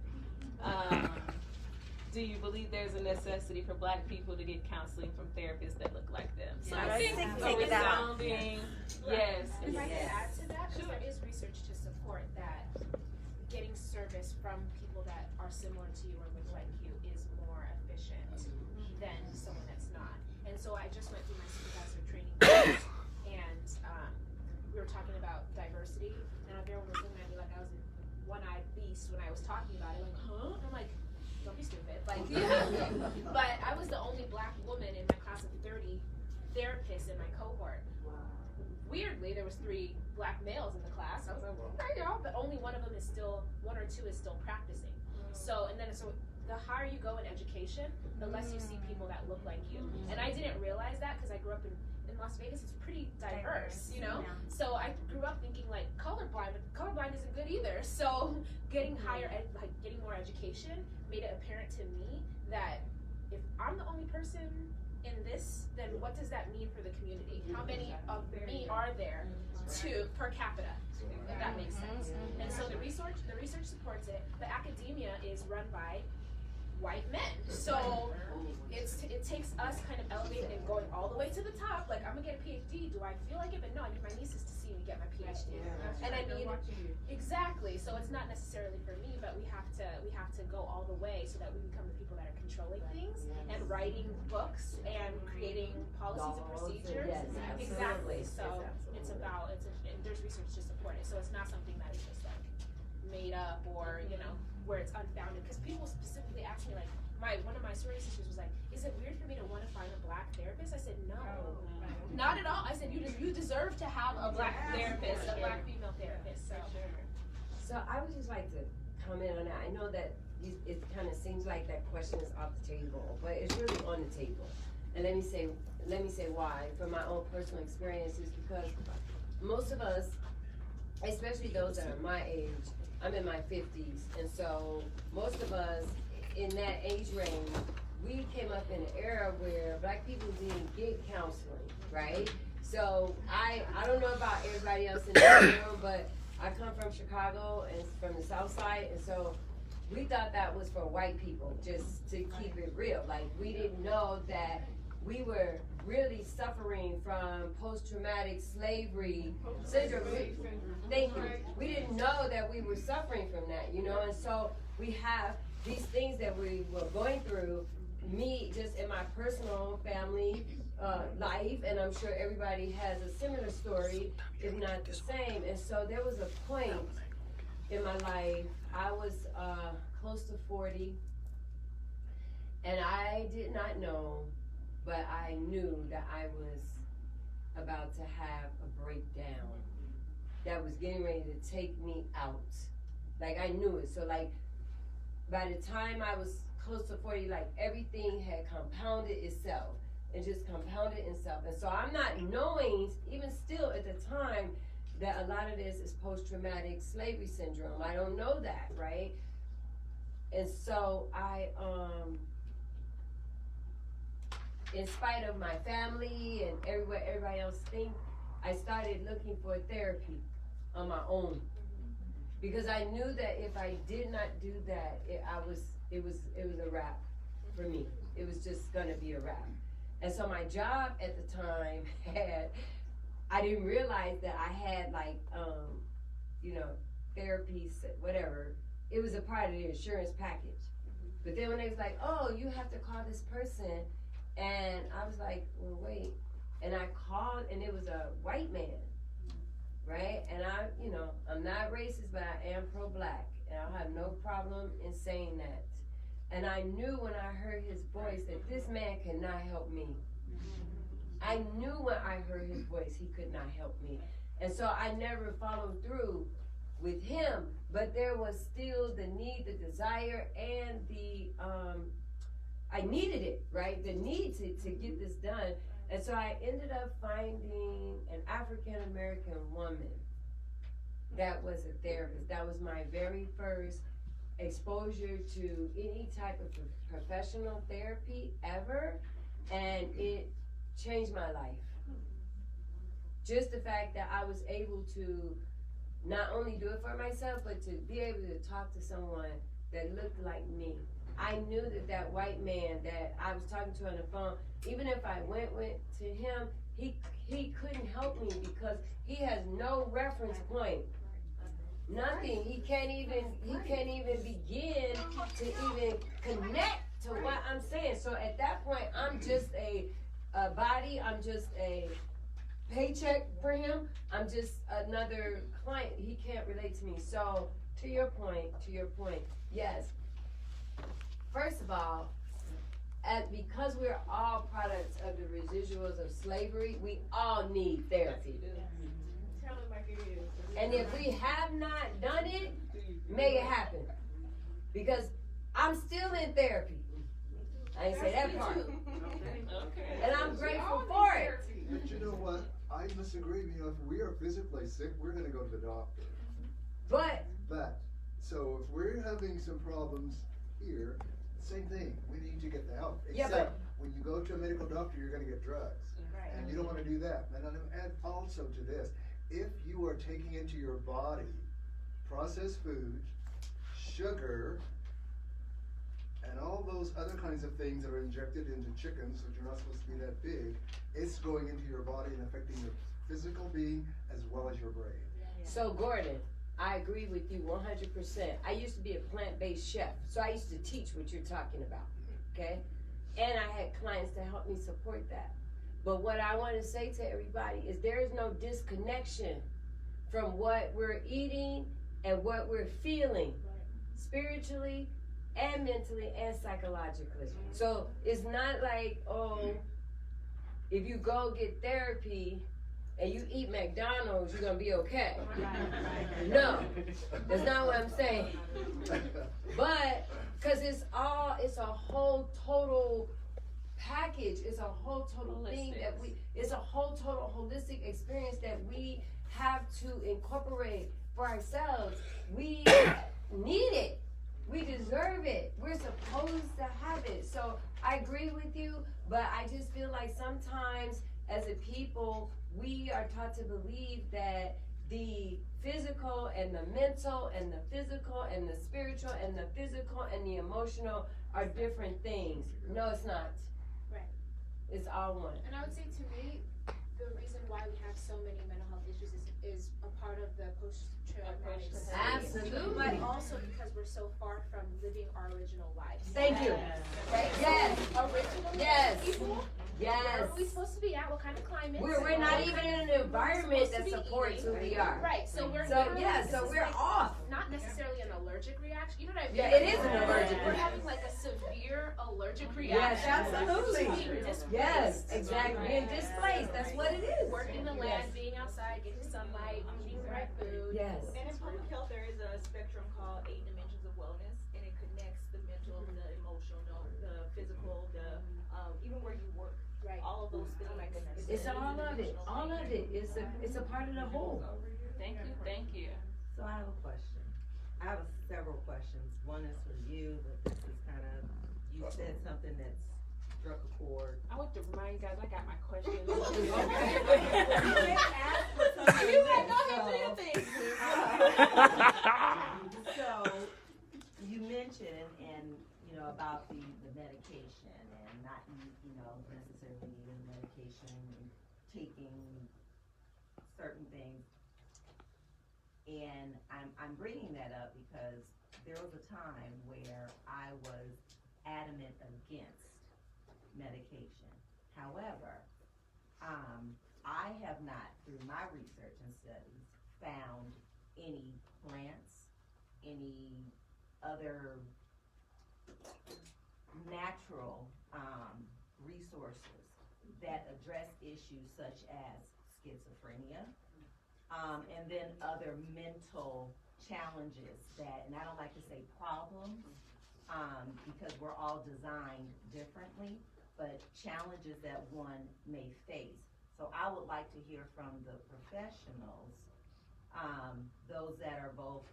Do you believe there's a necessity for black people to get counseling from therapists that look like them? So I think Take it out. resounding yes. If I could add to that, because Sure. there is research to support that getting service from people that are similar to you or look like you is more efficient than someone that's not. And so I just went through my supervisor training course, and we were talking about diversity, and everyone was looking at me like I was a one-eyed beast when I was talking about it, like, huh? I'm like, don't be stupid. Like, but I was the only black woman in my class of 30 therapists in my cohort. Weirdly, there was 3 black males in the class. I was like, well, okay, y'all, but only one or two is still practicing. So the higher you go in education, the less you see people that look like you. And I didn't realize that because I grew up in Las Vegas. It's pretty diverse, you know? Yeah. So I grew up thinking like colorblind, but colorblind isn't good either. So getting getting more education made it apparent to me that if I'm the only person in this, then what does that mean for the community? How many of me are there per capita? If that makes sense. And so the research supports it, but academia is run by white men. So it takes us kind of elevating and going all the way to the top. Like, I'm gonna get a PhD. Do I feel like it? But no, I need my nieces to see me get my PhD. And I mean, exactly. So it's not necessarily for me, but we have to go all the way so that we become the people that are controlling things and writing books and creating policies and procedures. Yes, exactly. So absolutely. and there's research to support it. So it's not something that is just like made up or where it's unfounded. Because people specifically ask me, like, one of my sorority sisters was like, is it weird for me to want to find a black therapist? I said, no, not at all. I said, you deserve to have a black therapist, a black female therapist. So I would just like to comment on that. I know that it kind of seems like that question is off the table, but it's really on the table. And let me say why. From my own personal experiences, because most of us, especially those that are my age, I'm in my 50s, and so most of us in that age range, we came up in an era where black people didn't get counseling, right? So I don't know about everybody else in the room, but I come from Chicago and from the South Side, and so we thought that was for white people, just to keep it real. Like, we didn't know that we were really suffering from post-traumatic slavery syndrome. Thank you. We didn't know that we were suffering from that, and so we have these things that we were going through. Me, just in my personal family life, and I'm sure everybody has a similar story, if not the same. And so there was a point in my life, I was close to 40, and I did not know, but I knew that I was about to have a breakdown that was getting ready to take me out. Like, I knew it. So, like, by the time I was close to 40, like, everything had compounded itself and just compounded itself. And so I'm not knowing, even still at the time, that a lot of this is post-traumatic slavery syndrome. I don't know that, right? And so I, in spite of my family and everybody else think, I started looking for therapy on my own. Because I knew that if I did not do that, it was a wrap for me. It was just gonna be a wrap. And so my job at the time I didn't realize that I had therapy, whatever. It was a part of the insurance package. But then when they was like, oh, you have to call this person, and I was like, well, wait. And I called, and it was a white man, right? And I'm not racist, but I am pro-black, and I have no problem in saying that. And I knew when I heard his voice that this man could not help me. I knew when I heard his voice he could not help me. And so I never followed through with him, but there was still the need, the desire, and I needed it, right? The need to get this done. And so I ended up finding an African-American woman that was a therapist. That was my very first exposure to any type of professional therapy ever, and it changed my life. Just the fact that I was able to not only do it for myself, but to be able to talk to someone that looked like me. I knew that white man that I was talking to on the phone, even if I went to him, he couldn't help me because he has no reference point. Nothing. He can't even begin to even connect to what I'm saying. So at that point, I'm just a body. I'm just a paycheck for him. I'm just another client. He can't relate to me. So to your point, yes. First of all, because we're all products of the residuals of slavery, we all need therapy. tell it like it is. And if we have not done it, make it happen. Because I'm still in therapy. I ain't say that part. Okay. And I'm grateful for it. But you know what? I disagree. You know, if we are physically sick, we're gonna go to the doctor. But So if we're having some problems here, same thing. We need to get the help. Yeah, Except when you go to a medical doctor, you're gonna get drugs. Right. And you don't wanna do that. And I'm add also to this, if you are taking into your body processed foods, sugar, and all those other kinds of things that are injected into chickens, which are not supposed to be that big, it's going into your body and affecting your physical being as well as your brain. so Gordon, I agree with you 100%. I used to be a plant-based chef, so I used to teach what you're talking about, okay? And I had clients to help me support that. But what I want to say to everybody is there is no disconnection from what we're eating and what we're feeling spiritually and mentally and psychologically. So it's not like, oh, if you go get therapy and you eat McDonald's, you're gonna be okay. No, that's not what I'm saying. But, cause it's a whole total package, it's a whole total thing that it's a whole total holistic experience that we have to incorporate for ourselves. We need it. We deserve it. We're supposed to have it. So I agree with you, but I just feel like sometimes as a people, we are taught to believe that the physical and the mental and the physical and the spiritual and the physical and the emotional are different things. No, it's not. Right. It's all one. And I would say to me, the reason why we have so many mental health issues is a part of the post-traumatic syndrome. Absolutely. But also because we're so far from living our original lives. Thank you. Right? Yes. Original Yes. people. Yes. Where are we supposed to be at? What kind of climate? We're not even in an environment that supports who we are. Right. So we're So we're off. Not necessarily an allergic reaction. You know what I mean? Yeah, it is an allergic We're reaction. having like a severe allergic Yes, reaction. absolutely. Being displaced. Yes, exactly. Being displaced. That's what it is. Working in the land, being outside, getting sunlight, eating the right food. Yes. And in public health, there is a spectrum called 8 dimensions of wellness, and it connects the mental, the emotional, the physical, even where you work. Right. All of those things. It's all of it. All of it. It's a part of the whole. Thank you, thank you. So I have a question. I have several questions. One is for you, but this is kind of, you said something that struck a chord. I want to remind you guys, I got my questions. You didn't ask for something. You might go ahead and do your thing. So, you mentioned, about the medication and not, necessarily needing medication and taking certain things. And I'm bringing that up because there was a time where I was adamant against medication. However, I have not, through my research and studies, found any plants, any other natural resources that address issues such as schizophrenia, and then other mental challenges that, and I don't like to say problems, because we're all designed differently, but challenges that one may face. So I would like to hear from the professionals, those that are both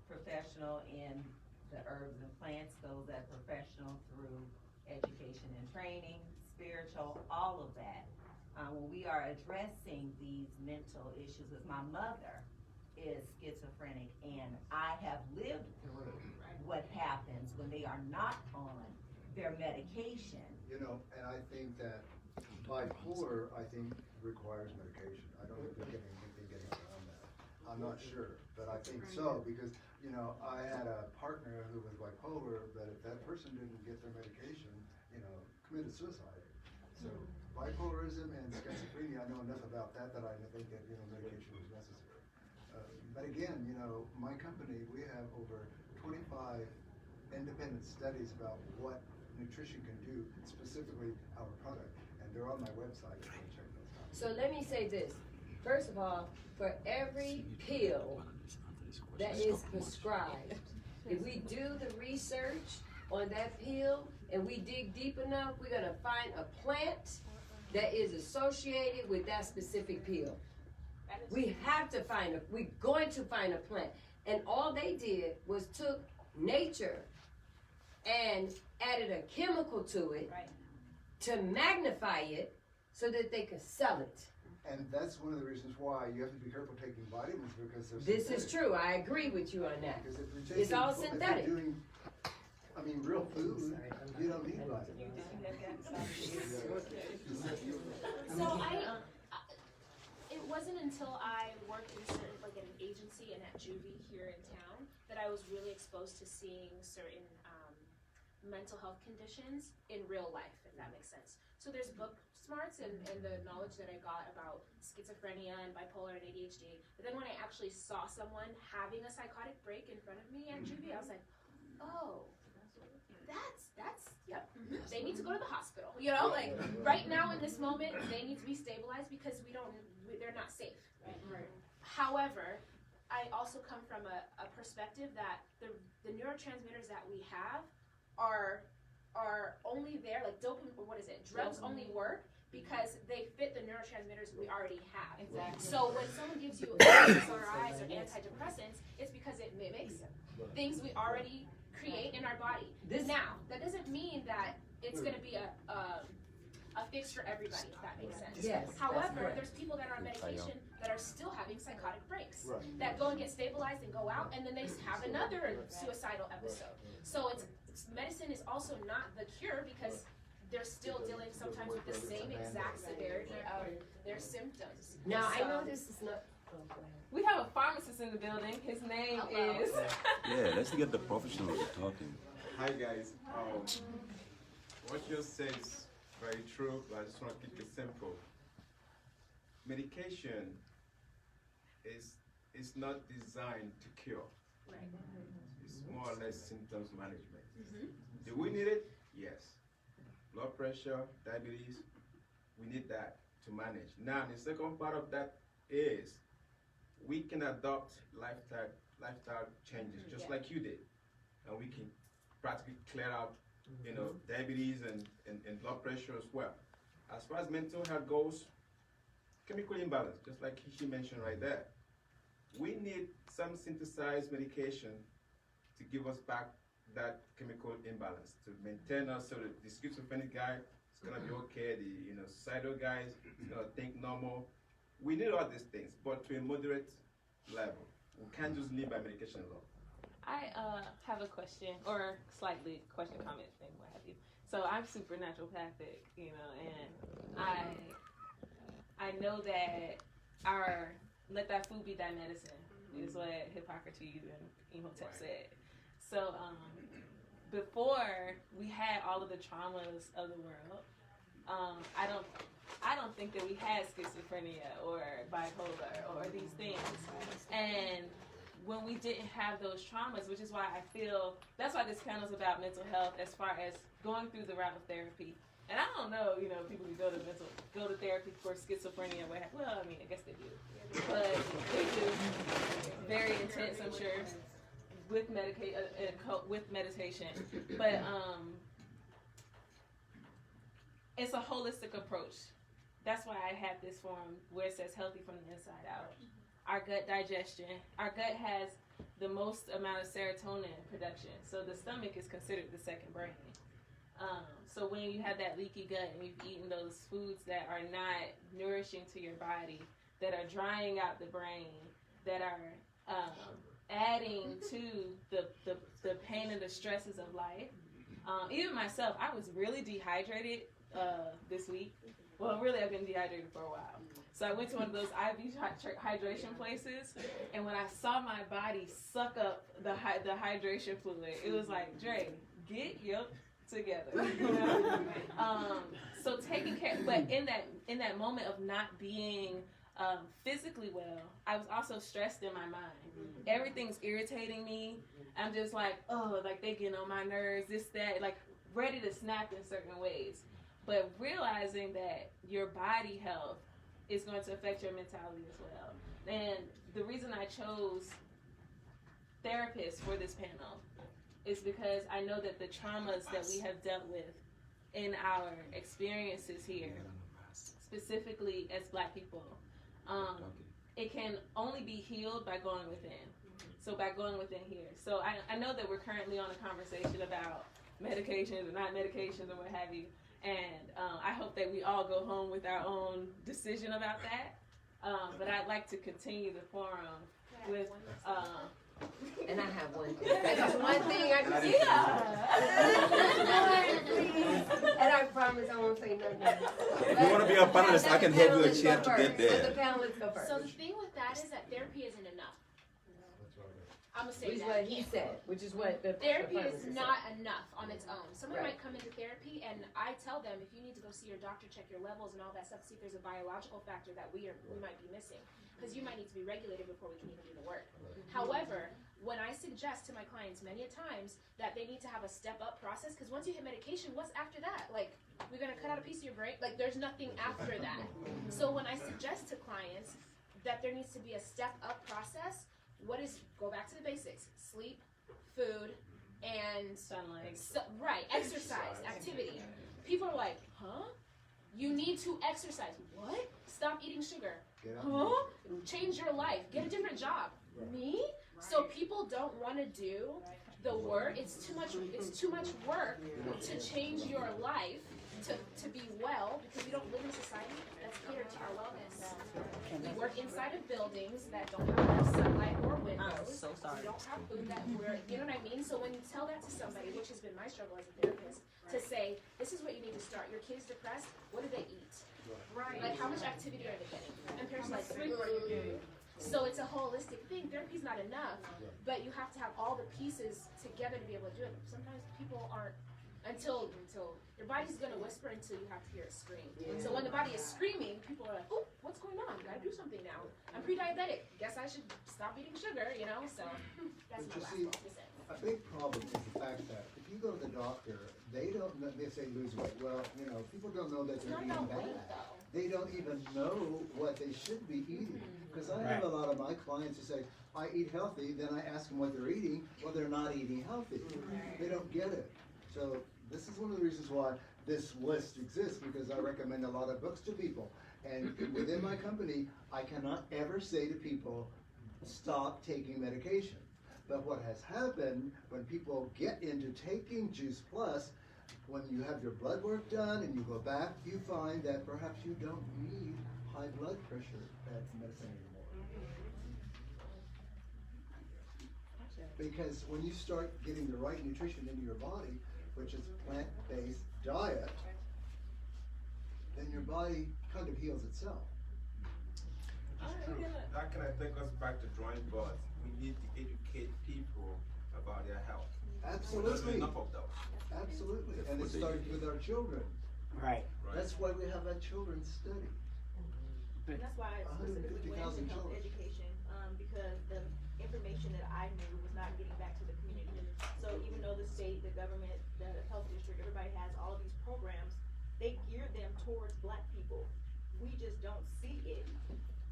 professional in the herbs and plants, those that are professional through education and training, spiritual, all of that. When we are addressing these mental issues, because my mother is schizophrenic and I have lived through what happens when they are not on their medication. And I think that bipolar, requires medication. I don't think we're getting around that. I'm not sure, but I think so, because, I had a partner who was bipolar, but if that person didn't get their medication, committed suicide. So bipolarism and schizophrenia, I know enough about that I think that, medication is necessary. But again, my company, we have over 25 independent studies about what nutrition can do, specifically our product, and they're on my website. You can check those out. So let me say this. First of all, for every pill that is prescribed, if we do the research on that pill and we dig deep enough, we're gonna find a plant that is associated with that specific pill. We have to find we're going to find a plant. And all they did was took nature and added a chemical to it to magnify it so that they could sell it. And that's one of the reasons why you have to be careful taking vitamins, because they're This synthetic. is true. I agree with you on that. Because if you're It's taking, all if you're synthetic. doing, I mean, real food, you don't need vitamins. So it wasn't until I worked in certain, like at an agency and at juvie here in town, that I was really exposed to seeing certain mental health conditions in real life, if that makes sense. So there's book smarts and the knowledge that I got about schizophrenia and bipolar and ADHD, but then when I actually saw someone having a psychotic break in front of me at juvie, I was like, oh, that's yep. They need to go to the hospital. You know, like right now in this moment, they need to be stabilized because they're not safe. Right. However, I also come from a perspective that the neurotransmitters that we have are only there, like dopamine, what is it? Drugs only work because they fit the neurotransmitters we already have. Exactly. So when someone gives you SSRIs or antidepressants, it's because it mimics things we already create in our body. Now, that doesn't mean that it's going to be a fix for everybody, if that makes sense. Yes. However, there's people that are on medication that are still having psychotic breaks, that go and get stabilized and go out, and then they have another suicidal episode. So medicine is also not the cure because they're still dealing sometimes with the same exact severity of their symptoms. Now, I know this is not. We have a pharmacist in the building. His name is. Yeah, let's get the professionals talking. Hi guys. What you said is very true, but I just want to keep it simple. Medication is not designed to cure. Right. It's more or less symptoms management. Do we need it? Yes. Blood pressure, diabetes, we need that to manage. Now, the second part of that is we can adopt lifestyle changes, just like you did, and we can practically clear out, diabetes and blood pressure as well. As far as mental health goes, chemical imbalance, just like she mentioned right there. We need some synthesized medication to give us back that chemical imbalance, to maintain us so that the schizophrenic guy is gonna be okay, the suicidal guy is gonna think normal. We need all these things, but to a moderate level. We can't just live by medication alone. I have a question, or slightly question, comment, thing, what have you. So I'm super naturopathic, and I know that our let that food be thy medicine is what Hippocrates and Imhotep said. So before we had all of the traumas of the world, I don't think that we had schizophrenia or bipolar or these things. And when we didn't have those traumas, which is why I feel, that's why this panel is about mental health as far as going through the route of therapy. And I don't know, people who go to therapy for schizophrenia, well, I mean, I guess they do. But they do. Very intense, I'm sure, with meditation. But it's a holistic approach. That's why I have this form where it says healthy from the inside out. Our gut digestion. Our gut has the most amount of serotonin production. So the stomach is considered the second brain. So when you have that leaky gut and you've eaten those foods that are not nourishing to your body, that are drying out the brain, that are adding to the pain and the stresses of life. Even myself, I was really dehydrated this week. Well, really, I've been dehydrated for a while. So I went to one of those IV hydration places, and when I saw my body suck up the hydration fluid, it was like, Dre, get your together. So taking care, but in that moment of not being physically well, I was also stressed in my mind. Everything's irritating me. I'm just like, like they get on my nerves, this, that, like ready to snap in certain ways. But realizing that your body health is going to affect your mentality as well. And the reason I chose therapists for this panel is because I know that the traumas that we have dealt with in our experiences here, specifically as Black people, it can only be healed by going within. So by going within here. So I know that we're currently on a conversation about medications and not medications and what have you. And I hope that we all go home with our own decision about that. But I'd like to continue the forum with And I have one thing. That's one thing I can And I promise I won't say nothing. If you want to be a panelist, I can help you a chair to get Let there. the panelists go first. So the thing with that is that therapy isn't enough. I'm gonna say Which is that what he again. said, which is what the Therapy the is pharmacist not said. enough on its own. Someone Right. might come into therapy and I tell them, if you need to go see your doctor, check your levels and all that stuff, see if there's a biological factor that we might be missing. Because you might need to be regulated before we can even do the work. However, when I suggest to my clients many a times that they need to have a step-up process, because once you hit medication, what's after that? Like, we're gonna cut out a piece of your brain? Like, there's nothing after that. So when I suggest to clients that there needs to be a step-up process, go back to the basics: sleep, food, and sunlight. Right, exercise, activity. People are like, huh? You need to exercise. What? Stop eating sugar. Huh? Change your life. Get a different job. Me? So people don't want to do the work. It's too much work to change your life to be well, because we don't live in a society that's catered to our wellness. We work inside of buildings that don't have enough sunlight or windows. so sorry. We don't have food that you know what I mean? So when you tell that to somebody, which has been my struggle as a therapist, to say, this is what you need to start. Your kid is depressed. What do they eat? Right. Like, how much activity are they getting? And parents are like, food. So it's a holistic thing. Therapy's not enough, but you have to have all the pieces together to be able to do it. Sometimes people aren't, until your body's gonna whisper until you have to hear it scream. So when the body is screaming, people are like, oh, what's going on? Gotta do something now. I'm pre-diabetic. Guess I should stop eating sugar, you know? So that's But my you last see, thought. a big problem is the fact that if you go to the doctor, they don't know, they say lose weight. Well, people don't know that It's they're not eating about bad. weight, though. They don't even know what they should be eating. Because I have a lot of my clients who say, I eat healthy, then I ask them what they're eating. Well, they're not eating healthy. They don't get it. So this is one of the reasons why this list exists, because I recommend a lot of books to people. And within my company, I cannot ever say to people, stop taking medication. But what has happened when people get into taking Juice Plus, when you have your blood work done and you go back, you find that perhaps you don't need high blood pressure medicine anymore. Because when you start getting the right nutrition into your body, which is plant-based diet, then your body kind of heals itself. That can I take us back to drawing boards? We need to educate people about their health. Absolutely. Enough of those. Absolutely, and it starts with our children. Right. That's why we have a children's study. And that's why I specifically went into 150,000 health children. education, because the information that I knew was not getting back to the community. So even though the state, the government, the health district, everybody has all of these programs, they gear them towards Black people. We just don't see it.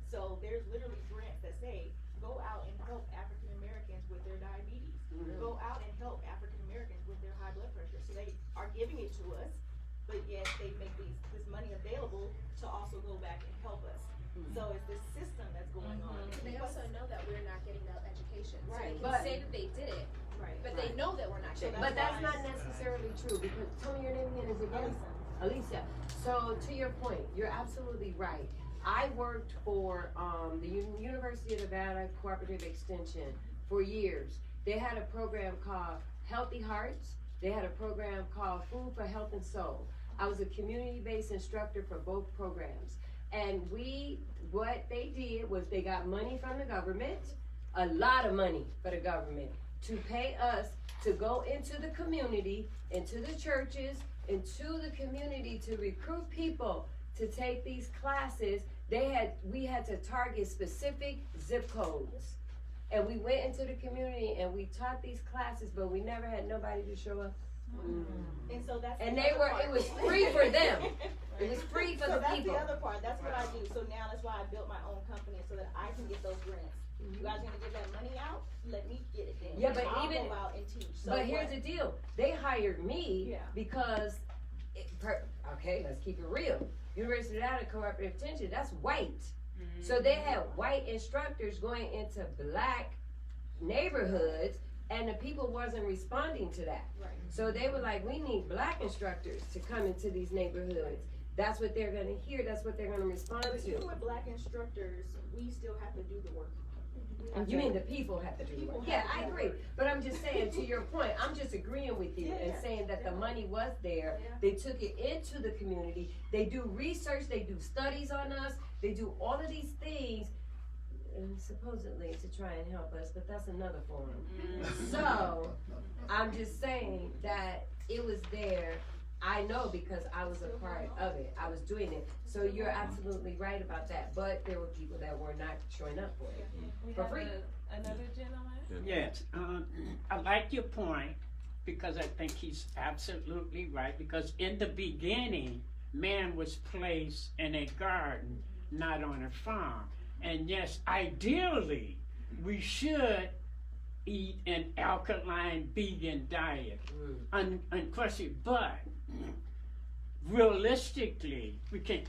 So there's literally grants that say, go out and help African Americans with their diabetes. Go out and help African Americans with their high blood pressure. So they are giving it to us, but yet they make this money available to also go back and help us. So it's this system that's going on. They also know that we're not getting that education. So Right. they can say that they did it, Right. but they know that we're not getting it. But that's not necessarily true, because tell me your name again, is it again? Alicia. So to your point, you're absolutely right. I worked for the University of Nevada Cooperative Extension for years. They had a program called Healthy Hearts. They had a program called Food for Health and Soul. I was a community-based instructor for both programs. And what they did was they got money from the government, a lot of money for the government, to pay us to go into the community, into the churches, into the community to recruit people to take these classes. We had to target specific zip codes. And we went into the community and we taught these classes, but we never had nobody to show up And so that's And the they other were, part. it was free for them. It was free for So the that's people. the other part. That's what I do. So now that's why I built my own company so that I can get those grants. You guys gonna give that money out? Let me get it then. Yeah, but I'll even- go out and teach. So But here's what? the deal, they hired me Yeah. because, okay, let's keep it real. University without cooperative attention, that's white. So they had white instructors going into black neighborhoods and the people wasn't responding to that. Right. So they were like, we need black instructors to come into these neighborhoods. That's what they're gonna hear, that's what they're gonna respond But even to. with black instructors, we still have to do the work. You mean the people have to do the People work? have Yeah, to I do the agree. work. But I'm just saying, to your point, I'm just agreeing with you and Yeah, saying that the money was there. Yeah. They took it into the community. They do research, they do studies on us, they do all of these things, and supposedly to try and help us, but that's another forum. So, I'm just saying that it was there. I know because I was a part of it. I was doing it. So you're absolutely right about that. But there were people that were not showing up for it. We For have free. another gentleman. Yes, I like your point because I think he's absolutely right. Because in the beginning, man was placed in a garden, not on a farm. And yes, ideally, we should eat an alkaline vegan diet, unquestioned. But realistically, we can.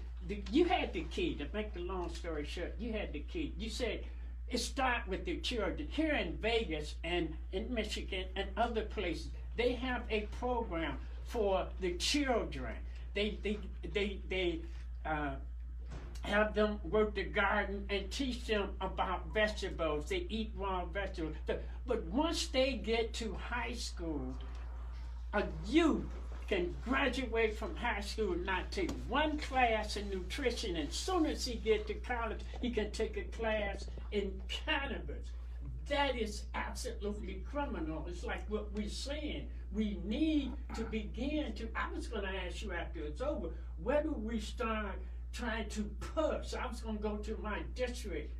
You had the key. To make the long story short, you had the key. You said it start with the children. Here in Vegas and in Michigan and other places, they have a program for the children. They have them work the garden and teach them about vegetables. They eat raw vegetables. But once they get to high school, a youth can graduate from high school, not take one class in nutrition, and as soon as he get to college, he can take a class in cannabis. That is absolutely criminal. It's like what we're saying. We need to begin to, I was gonna ask you after it's over, where do we start trying to push? I was gonna go to my district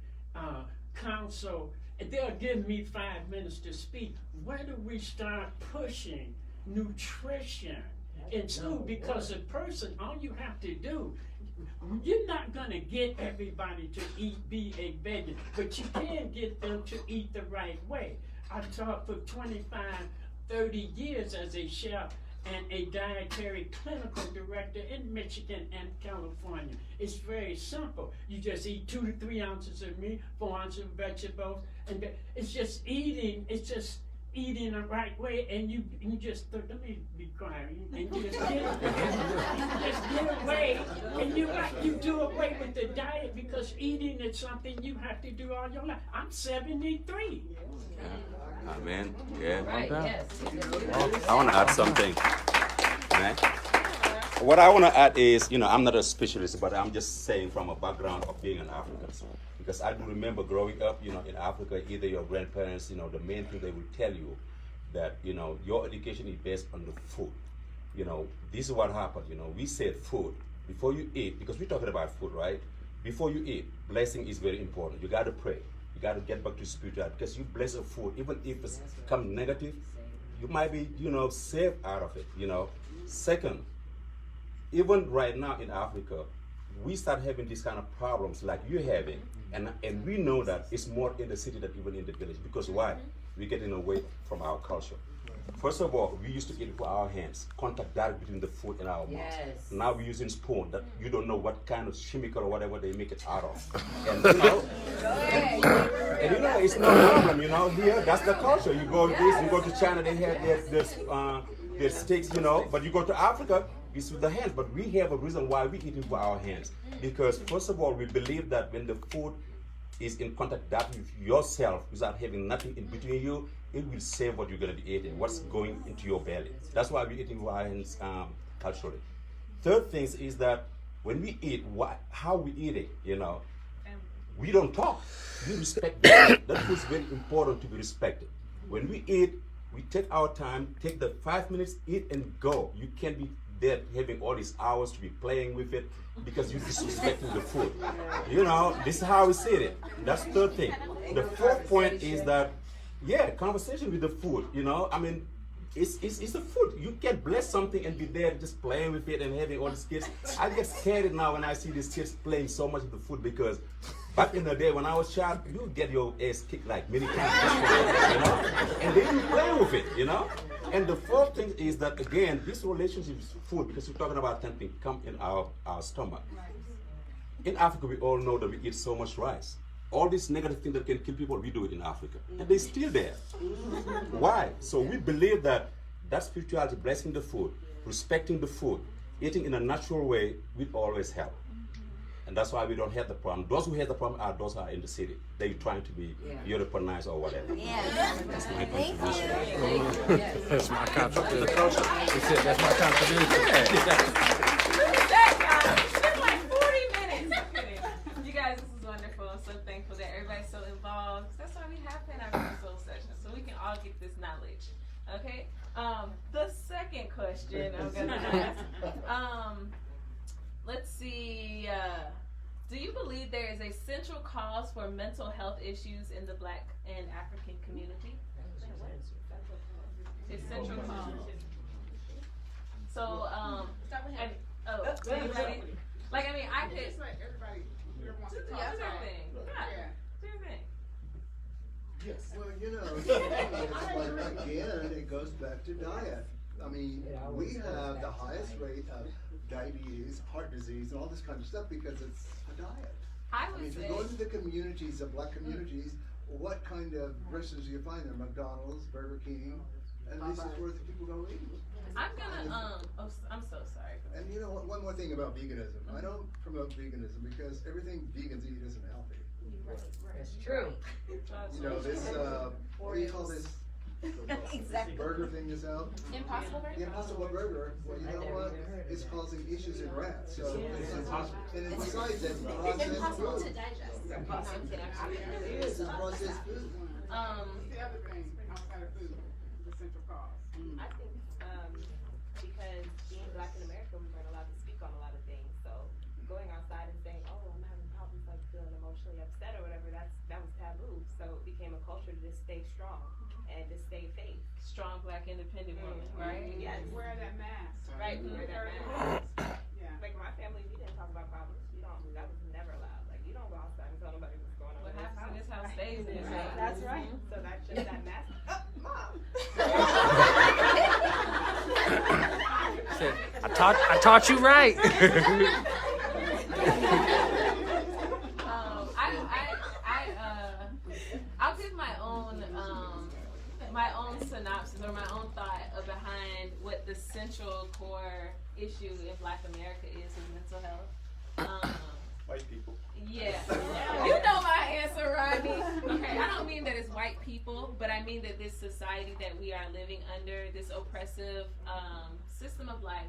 council, and they'll give me 5 minutes to speak. Where do we start pushing nutrition in school? Because a person, all you have to do, you're not gonna get everybody to be a vegan, but you can get them to eat the right way. I taught for 25, 30 years as a chef and a dietary clinical director in Michigan and California. It's very simple. You just eat 2 to 3 ounces of meat, 4 ounces of vegetables, and it's just eating. It's just eating the right way, and you just let me be quiet, and you just get away, and you do away with the diet because eating is something you have to do all your life. I'm 73. Amen. Yeah. Right, yes. I want to add something. Right? What I want to add is, I'm not a specialist, but I'm just saying from a background of being an African. Because I do remember growing up, in Africa, either your grandparents, the main thing they will tell you that, your education is based on the food. This is what happened, we said food, before you eat, because we're talking about food, right? Before you eat, blessing is very important. You got to pray. You got to get back to spirituality, because you bless a food, even if it's come negative, you might be, saved out of it, Second, even right now in Africa, we start having these kind of problems like you're having, and we know that it's more in the city than even in the village. Because why? We're getting away from our culture. First of all, we used to eat with our hands, contact direct between the food and our mouth. Yes. Now we're using spoon that you don't know what kind of chemical or whatever they make it out of. And it's no problem, here, that's the culture. You go this, you go to China, they have their steaks, but you go to Africa, it's with the hands. But we have a reason why we eat it with our hands. Because first of all, we believe that when the food is in contact that with yourself without having nothing in between you, it will save what you're going to be eating, what's going into your belly. That's why we're eating with our hands culturally. Third thing is that when we eat, how we eat it, we don't talk. We respect that. That is very important to be respected. When we eat, we take our time, take the 5 minutes, eat and go. You can't be there having all these hours to be playing with it because you're disrespecting the food. This is how we see it. That's the third thing. The fourth point is that, conversation with the food, it's the food. You can't bless something and be there just playing with it and having all these kids. I get scared now when I see these kids playing so much with the food, because back in the day when I was a child, you get your ass kicked like many times, you know, and then you play with it, you know. And the fourth thing is that, again, this relationship with food, because we're talking about something come in our stomach. In Africa, we all know that we eat so much rice. All these negative things that can kill people, we do it in Africa. And they're still there. Why? So we believe that spirituality, blessing the food, respecting the food, eating in a natural way, will always help. And that's why we don't have the problem. Those who have the problem are those who are in the city. They're trying to be Europeanized or whatever. That's my contribution. That's my contribution. He said that's my contribution. It's been like 40 minutes. You guys, this is wonderful. I'm so thankful that everybody's so involved. That's why we have Pan-African Soul Sessions, so we can all get this knowledge. Okay? The second question I'm going to ask. Let's see. Do you believe there is a central cause for mental health issues in the Black and African community? It's central cause. So, like, I mean, I could. It's like everybody wants to talk. Do their thing. Yeah. Do your thing. Yes. Well, you know, it's like, again, it goes back to diet. I mean, we have the highest rate of diabetes, heart disease, and all this kind of stuff because it's a diet. I mean, if you go into the communities, the Black communities, what kind of restaurants do you find there? McDonald's, Burger King, and this is where the people go eat. I'm gonna, I'm so sorry. And you know, one more thing about veganism. I don't promote veganism because everything vegans eat isn't healthy. That's true. You know, this, what do you call this? Exactly. Burger thing is out. Impossible Burger? The Impossible Burger. Well, you know what? It's causing issues in rats. So it's impossible. And besides that, It's impossible to digest. It is. It's processed food. The other thing outside of food, the central cause. I think because being Black in America, we weren't allowed to speak on a lot of things. So going outside and saying, "Oh, I'm having problems like feeling emotionally upset or whatever," that was taboo. So it became a culture to just stay strong and to stay faith. Strong Black independent woman, right? Yes. Wear that mask. Right. Wear that mask. Yeah. Like my family, we didn't talk about problems. That was never allowed. Like you don't go outside and tell nobody what's going on. What happens in this house stays in this house. That's right. So that's just that mask. Mom. Said, I taught you right. I'll give my own synopsis or my own thought behind what the central core issue in Black America is with mental health. White people. Yeah. You know my answer, Rodney. Okay, I don't mean that it's white people, but I mean that this society that we are living under, this oppressive system of life.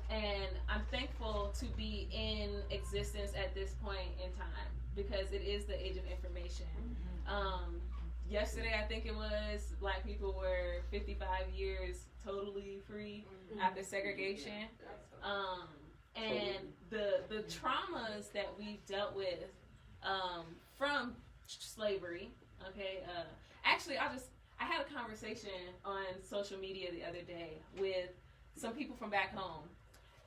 And I'm thankful to be in existence at this point in time because it is the age of information. Yesterday, I think it was, Black people were 55 years totally free after segregation. And the traumas that we've dealt with from slavery, okay, actually I had a conversation on social media the other day with some people from back home,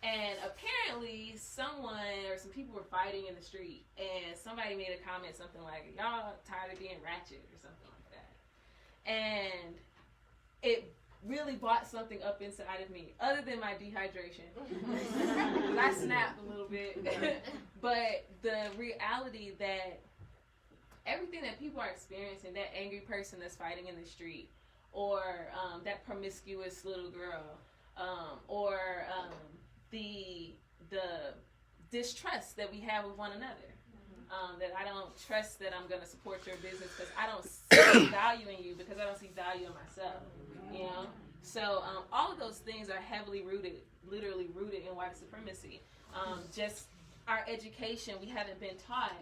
and apparently someone or some people were fighting in the street, and somebody made a comment, something like, "Y'all tired of being ratchet," or something like that, and it really brought something up inside of me, other than my dehydration. I snapped a little bit. But the reality that everything that people are experiencing, that angry person that's fighting in the street, or that promiscuous little girl, or the distrust that we have with one another. That I don't trust that I'm going to support your business because I don't see value in you because I don't see value in myself, you know? So all of those things are heavily rooted, literally rooted in white supremacy. Just our education, we haven't been taught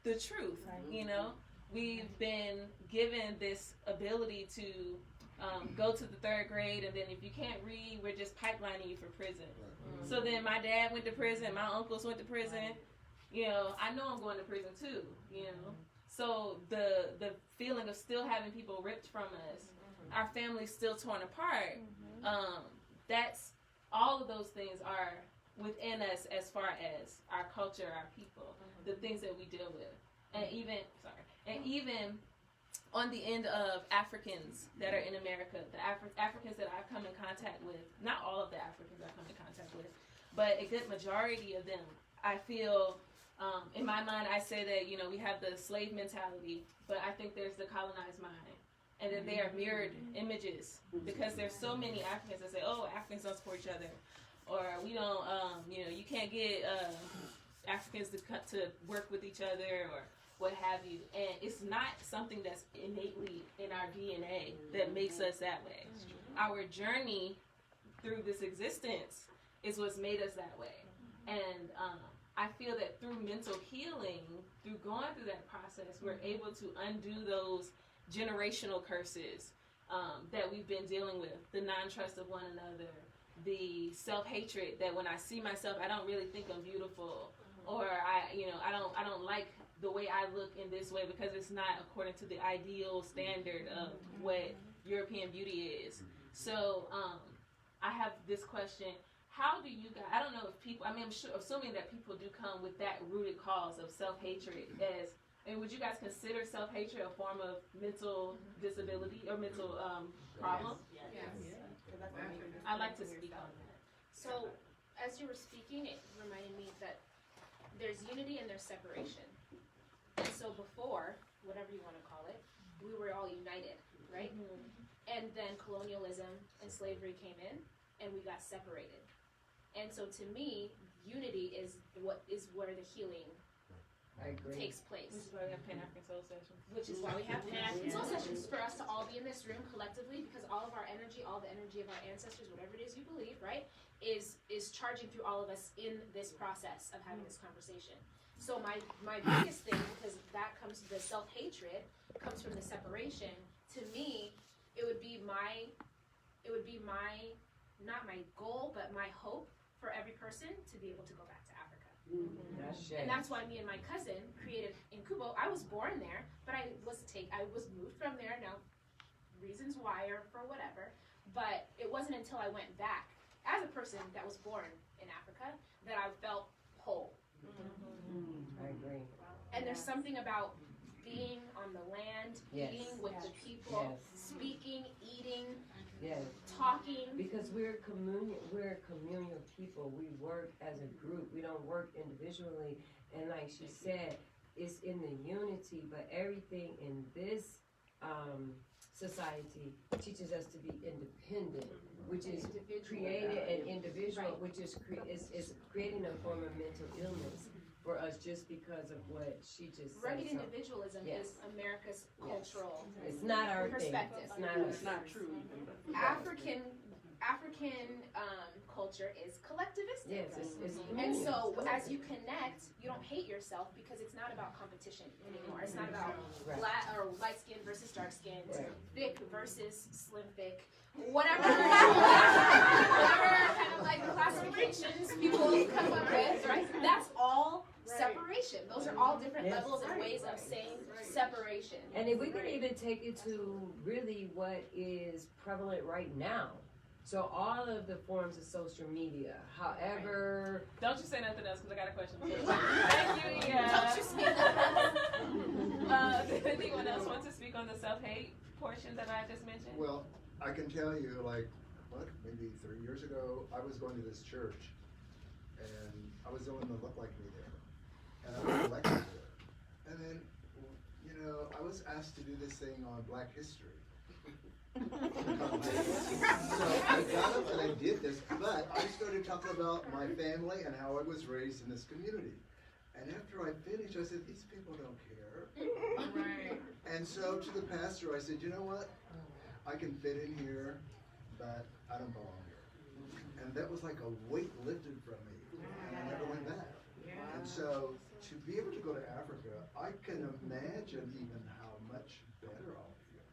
the truth, you know? We've been given this ability to go to the 3rd grade, and then if you can't read, we're just pipelining you for prison. So then my dad went to prison, my uncles went to prison. You know, I know I'm going to prison too, you know. So the feeling of still having people ripped from us, our family's still torn apart. That's all of those things are within us as far as our culture, our people, the things that we deal with, and even on the end of Africans that are in America, the Africans that I've come in contact with, not all of the Africans I've come in contact with, but a good majority of them, I feel, in my mind, I say that, you know, we have the slave mentality, but I think there's the colonized mind, and that they are mirrored images, because there's so many Africans that say, oh, Africans don't support each other, or we don't, you know, you can't get Africans to work with each other, or what have you. And it's not something that's innately in our DNA that makes us that way. Our journey through this existence is what's made us that way. And I feel that through mental healing, through going through that process, we're able to undo those generational curses that we've been dealing with, the non-trust of one another, the self-hatred that when I see myself, I don't really think I'm beautiful, or I don't like the way I look in this way because it's not according to the ideal standard of what European beauty is. So I have this question: how do you guys? I don't know if people. I mean, I'm sure, assuming that people do come with that rooted cause of self-hatred. And would you guys consider self-hatred a form of mental disability or mental problem? Yes. I'd like to speak on that. So, as you were speaking, it reminded me that there's unity and there's separation. And so before, whatever you want to call it, we were all united, right? And then colonialism and slavery came in, and we got separated. And so to me, unity is where the healing takes place. Which is why we have Pan-African Soul Sessions. Which is why we have Pan-African Soul Sessions, for us to all be in this room collectively, because all of our energy, all the energy of our ancestors, whatever it is you believe, right, is charging through all of us in this process of having this conversation. So my biggest thing, because that comes, the self-hatred comes from the separation. To me, it would be my, not my goal, but my hope for every person to be able to go back to Africa. And that's why me and my cousin created Incubo. I was born there, but I was moved from there. Now, reasons why or for whatever, but it wasn't until I went back as a person that was born in Africa that I felt whole. I agree. And there's something about being on the land, being with the people, speaking, eating, talking. Because we're a communal people. We work as a group. We don't work individually. And like she said, it's in the unity, but everything in this society teaches us to be independent, which is created an individual, which is creating a form of mental illness for us just because of what she just said. Rugged individualism is America's cultural It's not our perspective. Thing. It's not true. African culture is collectivistic. Yes, it's and so as you connect, you don't hate yourself because it's not about competition anymore. It's not about black or light skin versus dark skin, thick versus slim thick, whatever kind of like classifications people come up with, right? That's all separation. Those are all different levels and ways of saying separation. And if we could even take it to really what is prevalent right now. So all of the forms of social media, however... Don't you say nothing else, because I got a question. Thank you, Don't you speak Did anyone else want to speak on the self-hate portion that I just mentioned? Well, I can tell you, like, maybe 3 years ago, I was going to this church, and I was the only one that looked like me there. And I was elected there. And then, you know, I was asked to do this thing on Black history. So I got up and I did this, but I started talking about my family and how I was raised in this community. And after I finished, I said, these people don't care. Right. And so to the pastor, I said, you know what? I can fit in here, but I don't belong here. And that was like a weight lifted from me, and I never went back. And so to be able to go to Africa, I can imagine even how much better I'll feel.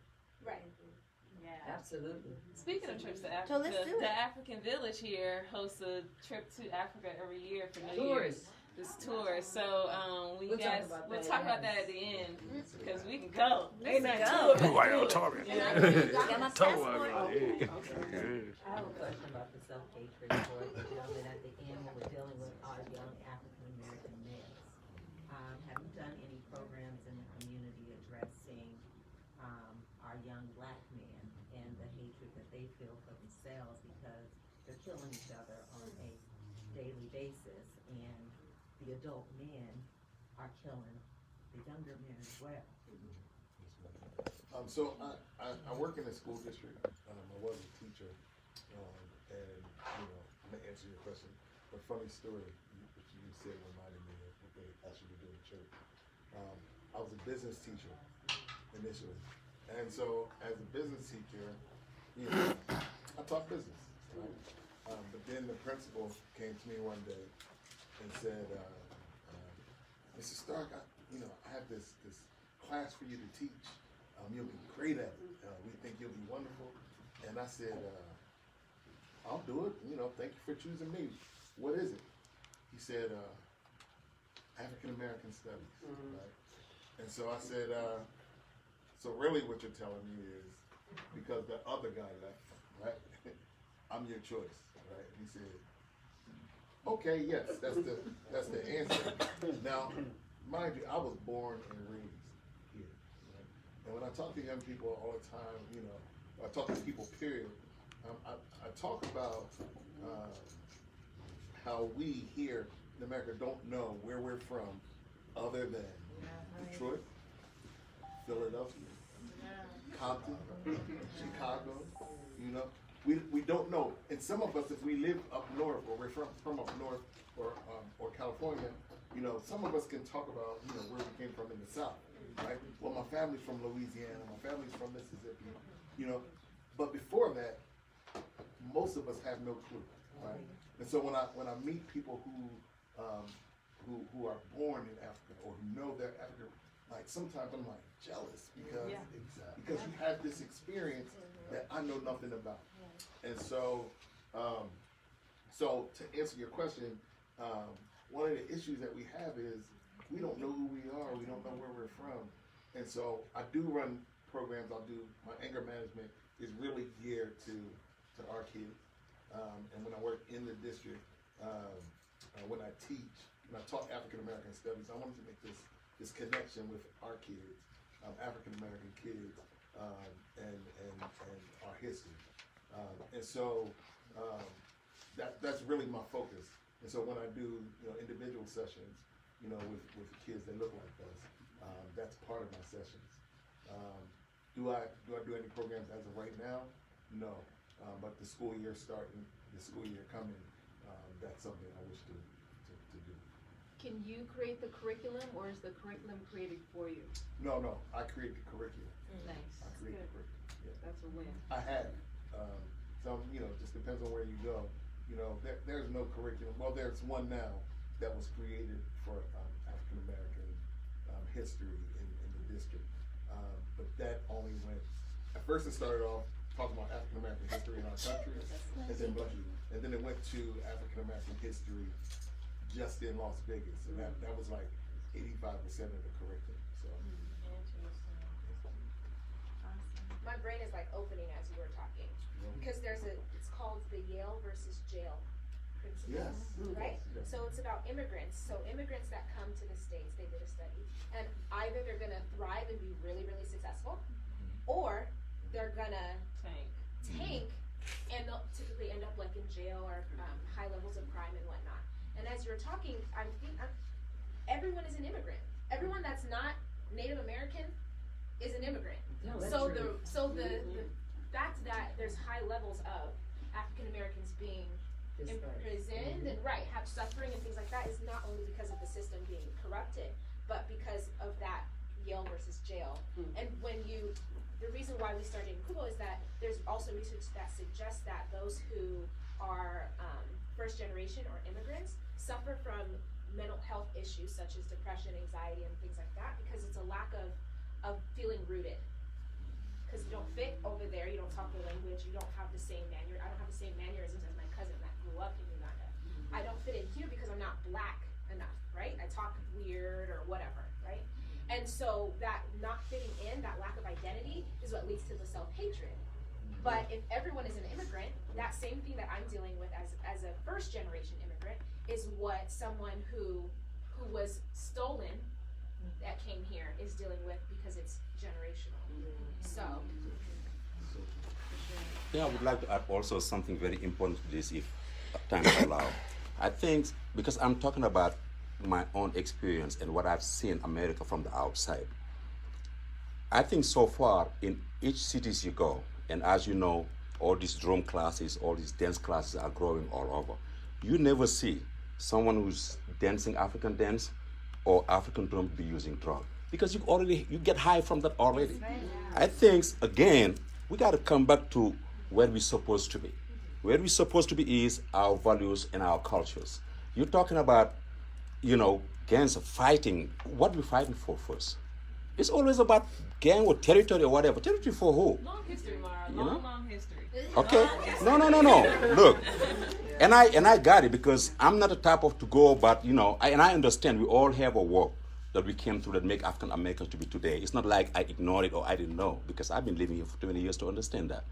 Right. Absolutely. Speaking of trips to Africa, the African Village here hosts a trip to Africa every year for New Year's. this tour. So We'll guys, we'll talk about that at the end because we can go. Let's Ain't go. nothing to it. Why y'all talking? Got my Talk passport. about it. I have a question about the self-hatred for the gentleman at the end when we're dealing with our young African-American males. Have you done any programs in the community addressing our young black men and the hatred that they feel for themselves because they're killing each other on a daily basis, and the adult men are killing the younger men as well? So I work in a school district. I was a teacher, and I'm gonna answer your question. But funny story, what you said reminded me of what they actually do in church. I was a business teacher initially, and so as a business teacher, I taught business, right? But then the principal came to me one day and said, "Mr. Stark, I have this class for you to teach. You'll be great at it. We think you'll be wonderful." And I said, "I'll do it. Thank you for choosing me. What is it?" He said, "African American Studies." Right? And so I said, "So really, what you're telling me is because the other guy left, right? I'm your choice, right?" He said, "Okay, yes, that's the answer." Now, mind you, I was born and raised here. Right? And when I talk to young people all the time, I talk to people, period, I talk about how we here in America don't know where we're from other than Detroit, Philadelphia, Compton, Chicago, We don't know. And some of us, if we live up north or we're from up north or California, some of us can talk about, where we came from in the South, right? Well, my family's from Louisiana, my family's from Mississippi, But before that, most of us have no clue, right? And so when I meet people who are born in Africa or who know they're African, like sometimes I'm like jealous because you have this experience that I know nothing about. And so, so to answer your question, one of the issues that we have is we don't know who we are, we don't know where we're from. And so I do run programs, my anger management is really geared to our kids. And when I work in the district, when I teach, and I taught African American Studies, I wanted to make this connection with our kids, African American kids, and our history. And so that's really my focus. And so when I do individual sessions, with kids that look like us, that's part of my sessions. Do I do any programs as of right now? No. But the school year starting, the school year coming, that's something I wish to do. Can you create the curriculum, or is the curriculum created for you? No, I create the curriculum. Nice. I create the curriculum. Yeah. That's a win. I have. Some, just depends on where you go. There's no curriculum. Well, there's one now that was created for African American history in the district. But that only went, at first it started off talking about African American history in our country, and then it went to African American history just in Las Vegas, and that was like 85% of the curriculum. So. My brain is like opening as you were talking, because it's called the Yale versus jail principle, right? Yes. So it's about immigrants. So immigrants that come to the States, they did a study, and either they're gonna thrive and be really, really successful, or they're gonna tank, and they'll typically end up like in jail or high levels of crime and whatnot. And as you're talking, everyone is an immigrant. Everyone that's not Native American is an immigrant. No, Back to that, there's high levels of African Americans being imprisoned and have suffering and things like that is not only because of the system being corrupted, but because of that Yale versus jail. And the reason why we started in Kubo is that there's also research that suggests that those who are first generation or immigrants suffer from mental health issues such as depression, anxiety, and things like that, because it's a lack of feeling rooted. Because you don't fit over there, you don't talk the language, you don't have the same I don't have the same mannerisms as my cousin that grew up in Uganda. I don't fit in here because I'm not black enough, weird or whatever, right? And so that not fitting in, that lack of identity, is what leads to the self-hatred. But if everyone is an immigrant, that same thing that I'm dealing with as a first generation immigrant is what someone who was stolen that came here is dealing with, because it's generational. So. Yeah, I would like to add also something very important to this, if time allow. I think, because I'm talking about my own experience and what I've seen America from the outside, I think so far in each cities you go, and as you know, all these drum classes, all these dance classes are growing all over. You never see someone who's dancing African dance or African drum be using drum, because you get high from that already. I think, again, we got to come back to where we're supposed to be. Where we're supposed to be is our values and our cultures. You're talking about, gangs of fighting. What we're fighting for first? It's always about gang or territory or whatever. Territory for who? Long history, Mara. Long history. Okay. No. Look, and I got it, because I'm not the type of to go, but and I understand we all have a work that we came through that make African Americans to be today. It's not like I ignored it or I didn't know, because I've been living here for 20 years to understand that.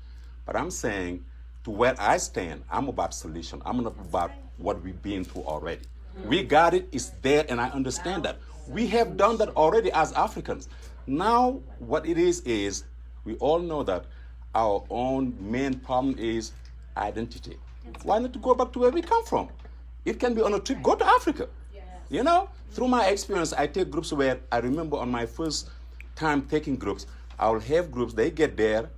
But I'm saying, to where I stand, I'm about solution. I'm not about what we've been through already. We got it, it's there, and I understand that. We have done that already as Africans. Now, what it is we all know that our own main problem is identity. Why not to go back to where we come from? It can be on a trip, go to Africa. Through my experience, I take groups where I remember on my first time taking groups, I will have groups, they get there,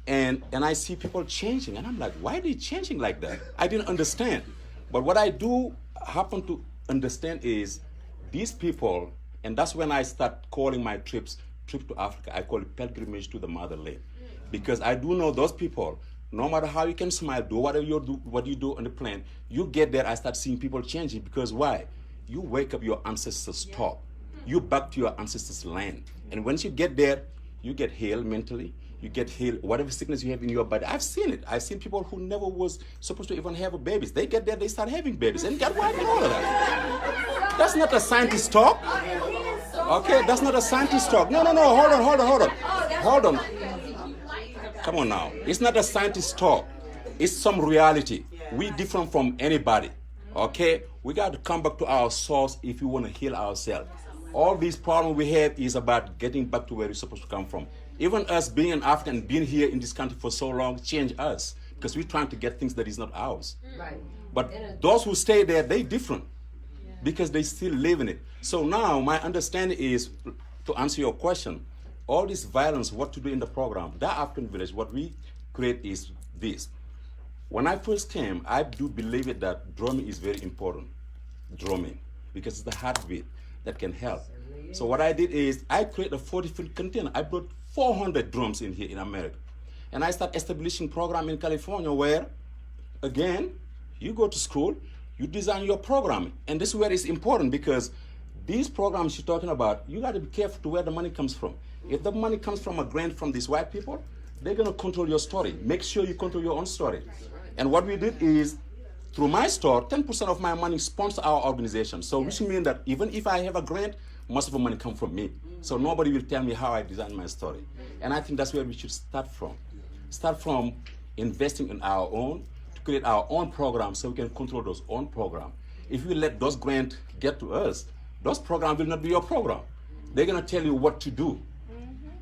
and I see people changing, and I'm like, why are they changing like that? I didn't understand. But what I do happen to understand is these people, and that's when I start calling my trip to Africa, I call it pilgrimage to the Motherland. Because I do know those people, no matter how you can smile, do whatever what you do on the plane, you get there, I start seeing people changing. Because why? You wake up, your ancestors talk. You back to your ancestors' land. And once you get there, you get healed mentally. You get healed, whatever sickness you have in your body. I've seen it. I've seen people who never was supposed to even have babies. They get there, they start having babies. And get wiped and all of that. That's not a scientist talk. Okay, that's not a scientist talk. No, hold on. Come on now. It's not a scientist talk. It's some reality. We different from anybody. Okay? We got to come back to our source if we want to heal ourselves. All these problems we have is about getting back to where we're supposed to come from. Even us being an African, being here in this country for so long, change us. Because we're trying to get things that is not ours. Right. But those who stay there, they different. Because they still live in it. So now my understanding is, to answer your question, all this violence, what to do in the program, that African village, what we create is this. When I first came, I do believe it that drumming is very important. Drumming. Because it's the heartbeat that can help. So what I did is, I created a 40-foot container. I brought 400 drums in here in America. And I started establishing program in California where, again, you go to school, you design your program. And this is where it's important, because these programs you're talking about, you got to be careful to where the money comes from. If the money comes from a grant from these white people, they're going to control your story. Make sure you control your own story. And what we did is, through my store, 10% of my money sponsor our organization. So which means that even if I have a grant, most of the money come from me. So nobody will tell me how I design my story. And I think that's where we should start from. Start from investing in our own, to create our own program so we can control those own programs. If we let those grants get to us, those programs will not be your program. They're going to tell you what to do.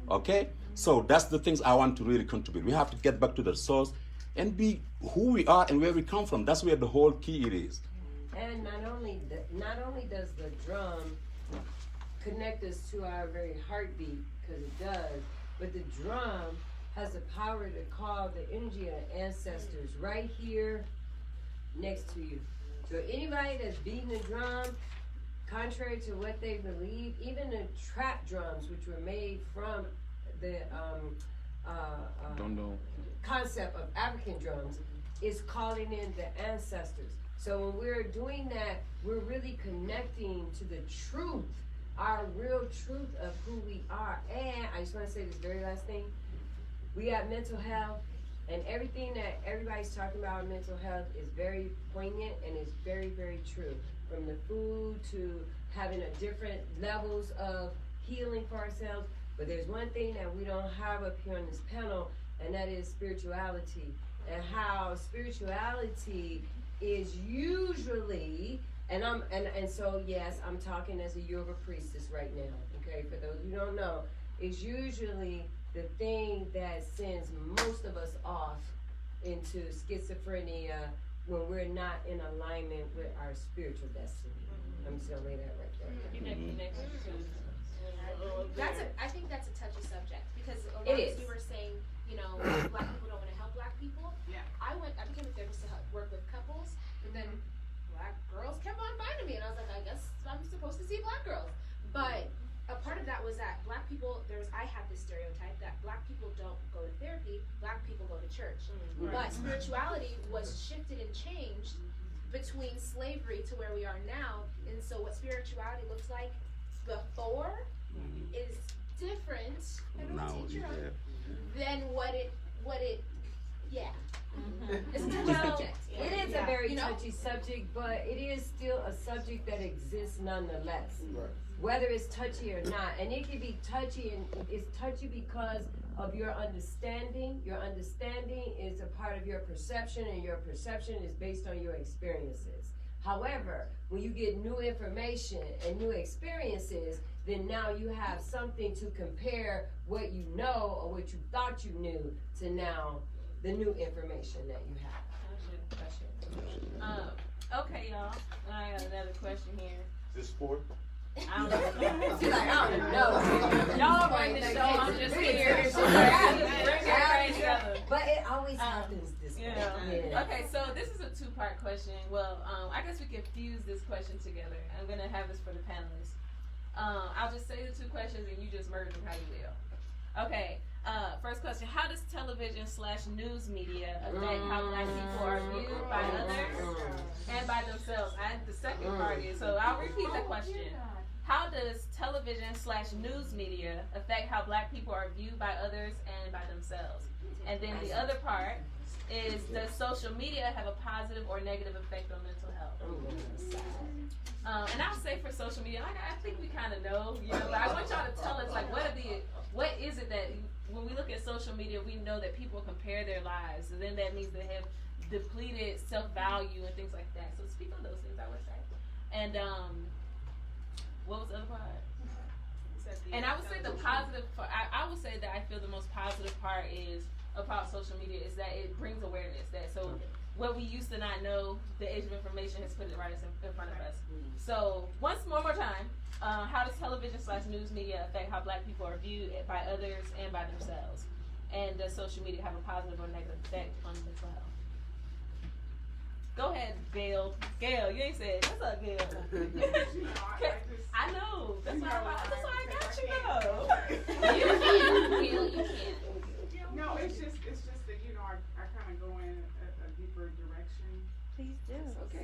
Okay? So that's the things I want to really contribute. We have to get back to the source and be who we are and where we come from. That's where the whole key it is. And not only does the drum connect us to our very heartbeat, because it does, but the drum has the power to call the energy of the ancestors right here next to you. So anybody that's beating the drum, contrary to what they believe, even the trap drums, which were made from the concept of African drums, is calling in the ancestors. So when we're doing that, we're really connecting to the truth, our real truth of who we are. And I just want to say this very last thing. We got mental health, and everything that everybody's talking about in mental health is very poignant and is very, very true. from the food to having a different levels of healing for ourselves. But there's one thing that we don't have up here on this panel, and that is spirituality, and how spirituality is usually, and so yes, I'm talking as a yoga priestess right now, okay, for those who don't know, is usually the thing that sends most of us off into schizophrenia when we're not in alignment with our spiritual destiny. I'm just gonna lay that right there. I think that's a touchy subject because It is. we were saying, black people don't want to help black people. Yeah. I became a therapist to help work with couples, but then black girls kept on finding me, and I was like, I guess I'm supposed to see black girls. But a part of that was that black people, I had this stereotype that black people don't go to therapy, black people go to church. But spirituality was shifted and changed between slavery to where we are now, and so what spirituality looks like before is different than what it it's a touchy subject. It is a very touchy subject, but it is still a subject that exists nonetheless. Right. Whether it's touchy or not. And it can be touchy, and it's touchy because of your understanding. Your understanding is a part of your perception, and your perception is based on your experiences. However, when you get new information and new experiences, then now you have something to compare what you know or what you thought you knew to now the new information that you have. Okay, y'all. I got another question here. Is this sport? I don't know. She's like, I don't know. Y'all run the show. I'm just here. She's like, Bring everybody together. But it always happens this way. Yeah. Okay, so this is a two-part question. Well, I guess we can fuse this question together. I'm gonna have this for the panelists. I'll just say the two questions and you just merge them how you will. Okay. First question: how does television/news media affect how black people are viewed by others and by themselves? And the second part is, so I'll repeat the question: how does television/news media affect how black people are viewed by others and by themselves? And then the other part is, does social media have a positive or negative effect on mental health? And I'll say for social media, I think we kind of know, but I want y'all to tell us, what is it that, when we look at social media, we know that people compare their lives, and then that means they have depleted self-value and things like that. So speak on those things, I would say. And what was the other part? And I would say the positive, I would say that I feel the most positive part is about social media is that it brings awareness. That so what we used to not know, the age of information has put it right in front of us. So one more time, how does television/news media affect how black people are viewed by others and by themselves? And does social media have a positive or negative effect on mental health? Go ahead, Gail. Gail, you ain't said. What's up, Gail? I know. That's why I got you though. You can. No, it's just that I kind of go in a deeper direction. Please do. Okay.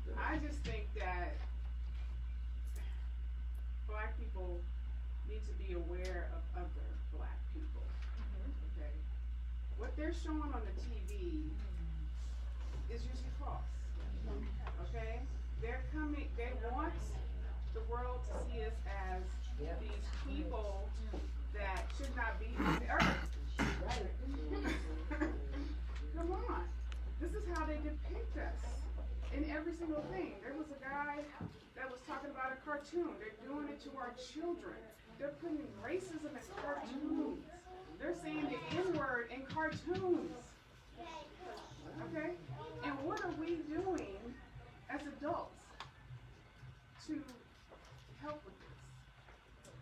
So I just think that black people need to be aware of other black people. Okay, what they're showing on the TV is usually false. Okay, they want the world to see us as these people that should not be on the earth. Come on. This is how they depict us in every single thing. There was a guy that was talking about a cartoon. They're doing it to our children. They're putting racism as cartoons. They're saying the N-word in cartoons. Okay? And what are we doing as adults to help with this?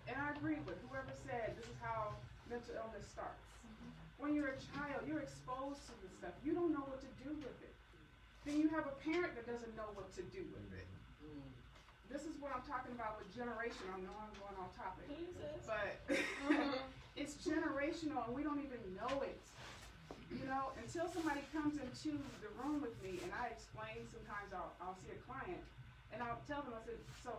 And I agree with whoever said this is how mental illness starts. When you're a child, you're exposed to this stuff. You don't know what to do with it. Then you have a parent that doesn't know what to do with it. This is what I'm talking about with generation. I know I'm going off topic, but it's generational and we don't even know it. Until somebody comes into the room with me and I explain, sometimes I'll see a client and I'll tell them, I said, so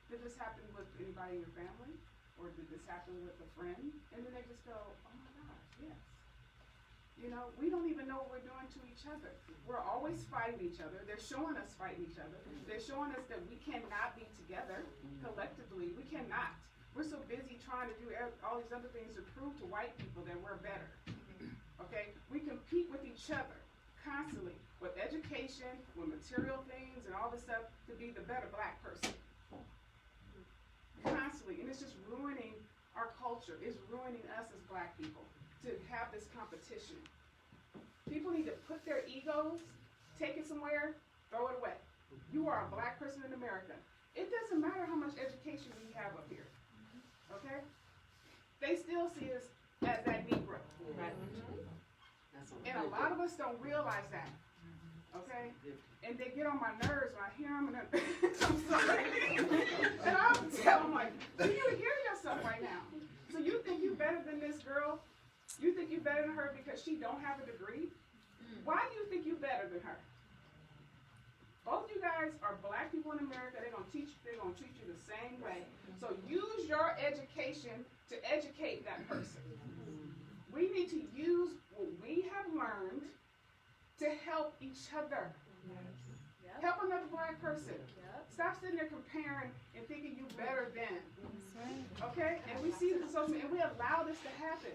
did this happen with anybody in your family? Or did this happen with a friend? And then they just go, oh my gosh, yes. You know, we don't even know what we're doing to each other. We're always fighting each other. They're showing us fighting each other. They're showing us that we cannot be together collectively. We cannot. We're so busy trying to do all these other things to prove to white people that we're better. Okay? We compete with each other constantly with education, with material things, and all this stuff to be the better black person. Constantly. And it's just ruining our culture. It's ruining us as black people to have this competition. People need to put their egos, take it somewhere, throw it away. You are a black person in America. It doesn't matter how much education we have up here. Okay? They still see us as that Negro. Right? And a lot of us don't realize that. Okay? And they get on my nerves when I hear them, and I'm sorry. And I'll tell them, like, do you hear yourself right now? So you think you're better than this girl? You think you're better than her because she don't have a degree? Why do you think you're better than her? Both you guys are black people in America. They're gonna treat you the same way. So use your education to educate that person. We need to use what we have learned to help each other. Help another black person. Stop sitting there comparing and thinking you better than. Okay? And we see this in social media, and we allow this to happen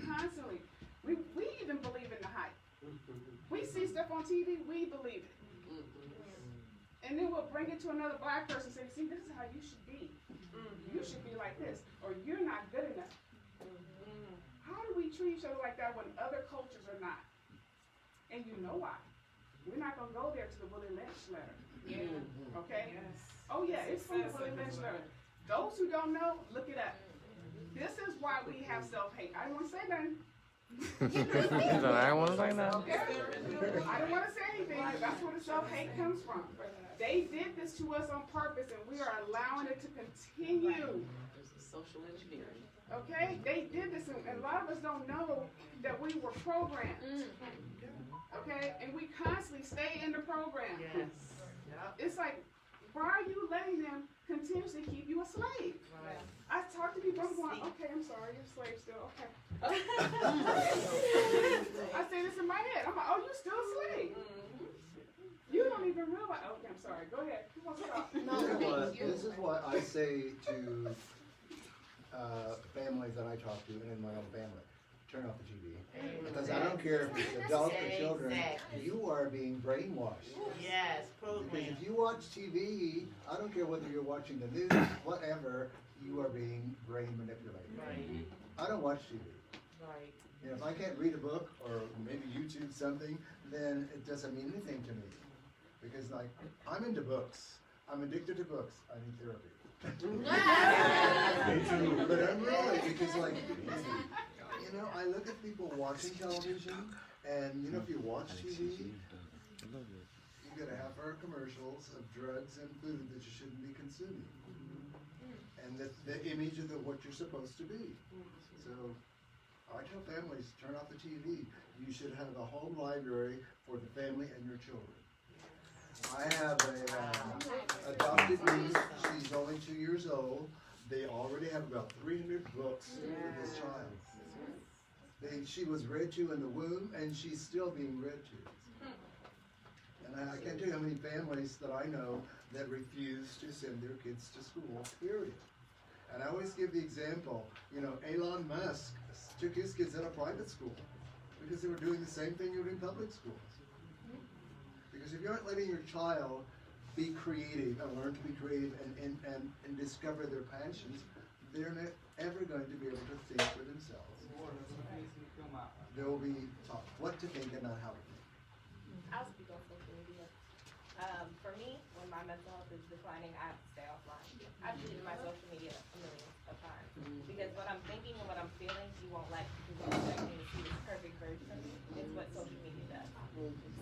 constantly. We even believe in the hype. We see stuff on TV, we believe it. And then we'll bring it to another black person and say, see, this is how you should be. You should be like this, or you're not good enough. How do we treat each other like that when other cultures are not? And you know why. We're not going to go there to the Willie Lynch letter. Okay? Oh, yeah, it's from the Willie Lynch letter. Those who don't know, look it up. This is why we have self-hate. I don't want to say nothing. I don't want to say nothing. Okay? I don't want to say anything, but that's where the self-hate comes from. They did this to us on purpose, and we are allowing it to continue. Social engineering. Okay? They did this, and a lot of us don't know that we were programmed. Okay? And we constantly stay in the program. Yes. It's like, why are you letting them continuously keep you a slave? Right. I talk to people, I'm going, okay, I'm sorry, you're a slave still, okay. I say this in my head, I'm like, oh, you still a slave? You don't even realize, okay, I'm sorry, go ahead. Who wants to talk? This is what I say to families that I talk to and in my own family. Turn off the TV. Because I don't care if it's adults or children, you are being brainwashed. Yes, Because program. if you watch TV, I don't care whether you're watching the news, whatever, you are being brain manipulated. Right. I don't watch TV. Right. You know, if I can't read a book or maybe YouTube something, then it doesn't mean anything to me. Because like, I'm into books. I'm addicted to books. I need therapy. But I'm really, because like, you know, I look at people watching television, and you know, if you watch TV, you get a half-hour commercials of drugs and food that you shouldn't be consuming, and the image of what you're supposed to be. So I tell families, turn off the TV. You should have a home library for the family and your children. I have a adopted niece. She's only 2 years old. They already have about 300 books for this child. She was read to in the womb, and she's still being read to. And I can't tell you how many families that I know that refuse to send their kids to school, period. And I always give the example, you know, Elon Musk took his kids out of private school because they were doing the same thing you would in public schools. Because if you aren't letting your child be creative and learn to be creative and discover their passions, they're not ever going to be able to think for themselves. They will be taught what to think and not how to think. I'll speak on social media. For me, when my mental health is declining, I have to stay offline. I've deleted my social media a million of times. Because what I'm thinking and what I'm feeling, you won't like, because you expect me to see this perfect version of me. It's what social media does.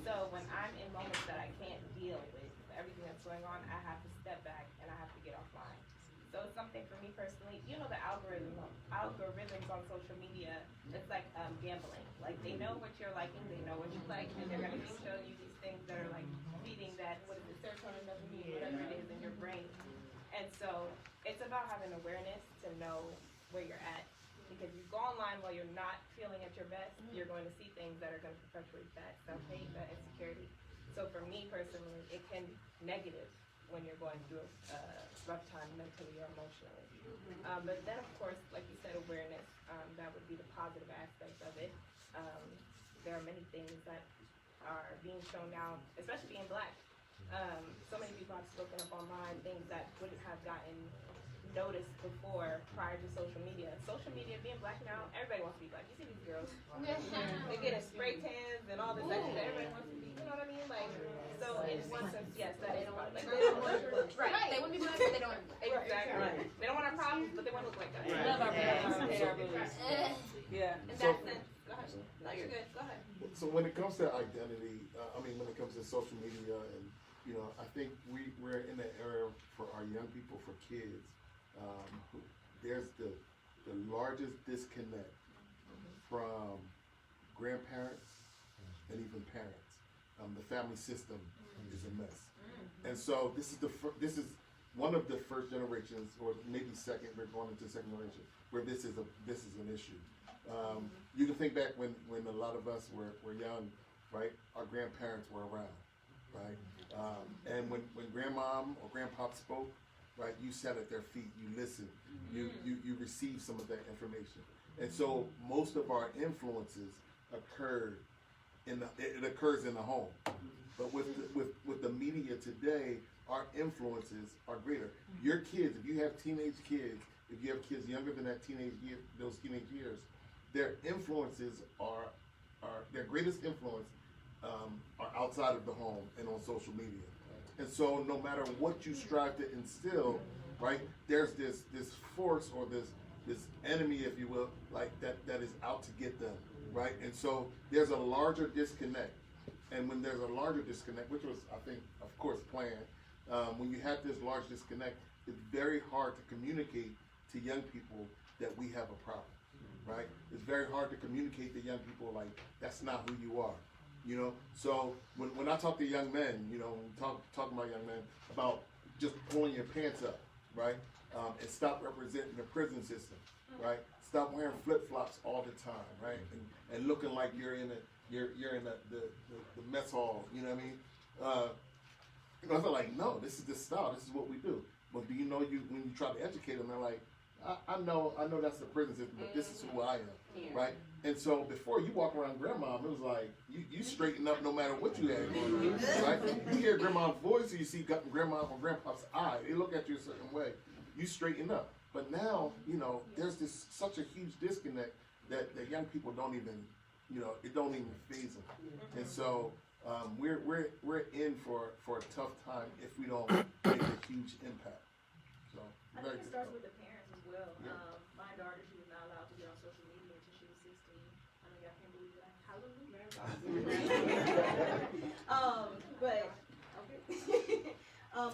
So when I'm in moments that I can't deal with everything that's going on, I have to step back and I have to get offline. So it's something for me personally, you know, the algorithms on social media, it's like gambling. Like they know what you're liking, they know what you like, and they're gonna be showing you these things that are like feeding that, what is it, serotonin, dopamine, whatever it is in your brain. And so it's about having awareness to know where you're at, to because you go online while you're not feeling at your best, you're going to see things that are going to perpetuate that self-hate, that insecurity. So for me personally, it can be negative when you're going through a rough time mentally or emotionally. But then of course, like you said, awareness, that would be the positive aspect of it. There are many things that are being shown now, especially being Black. So many people have spoken up online, things that wouldn't have gotten noticed before prior to social media. Social media, being Black now, everybody wants to be Black. You see these girls, they get spray tans and all this extra. Everybody wants to be, you know what I mean? Like, so in one sense, yes, that is part. Like, they don't want to look right. They want to be Black, but they don't. Exactly. Right. They don't want our problems, but they want to look like us. We love our problems, hate our blues. Yeah. In that sense, go ahead. No, you're good. Go ahead. So when it comes to identity, when it comes to social media, and I think we're in an era for our young people, for kids. There's the largest disconnect from grandparents and even parents. The family system is a mess, and so this is one of the first generations, or maybe second. We're going into second generation where this is an issue. You can think back when a lot of us were young, right? Our grandparents were around, right? And when grandmom or grandpop spoke, right, you sat at their feet, you listened, you received some of that information. And so most of our influences occurs in the home. But with the media today, our influences are greater. Your kids, if you have teenage kids, if you have kids younger than those teenage years, their influences are their greatest influence are outside of the home and on social media. And so no matter what you strive to instill, right, there's this force or this enemy, if you will, like that is out to get them, right? And so there's a larger disconnect. And when there's a larger disconnect, which was, I think, of course, planned, when you have this large disconnect, it's very hard to communicate to young people that we have a problem, right? It's very hard to communicate to young people like, that's not who you are. So when I talk to young men, when we talk about young men, about just pulling your pants up, right, and stop representing the prison system, right, stop wearing flip flops all the time, right, and looking like you're in the mess hall, you know what I mean? I feel like, no, this is the style, this is what we do. But do you know when you try to educate them, they're like, I know that's the prison system, but this is who I am, right? And so before you walk around grandma, it was like you straighten up no matter what you had going on, right? You hear grandma's voice, or you see grandma or grandpa's eye, they look at you a certain way. You straighten up. But now, there's such a huge disconnect that young people don't even, it don't even faze them. And so we're in for a tough time if we don't make a huge impact. So I think it starts with the parents as well. Yeah. My daughter, she was not allowed to get on social media until she was 16. I know y'all can't believe that. Hallelujah.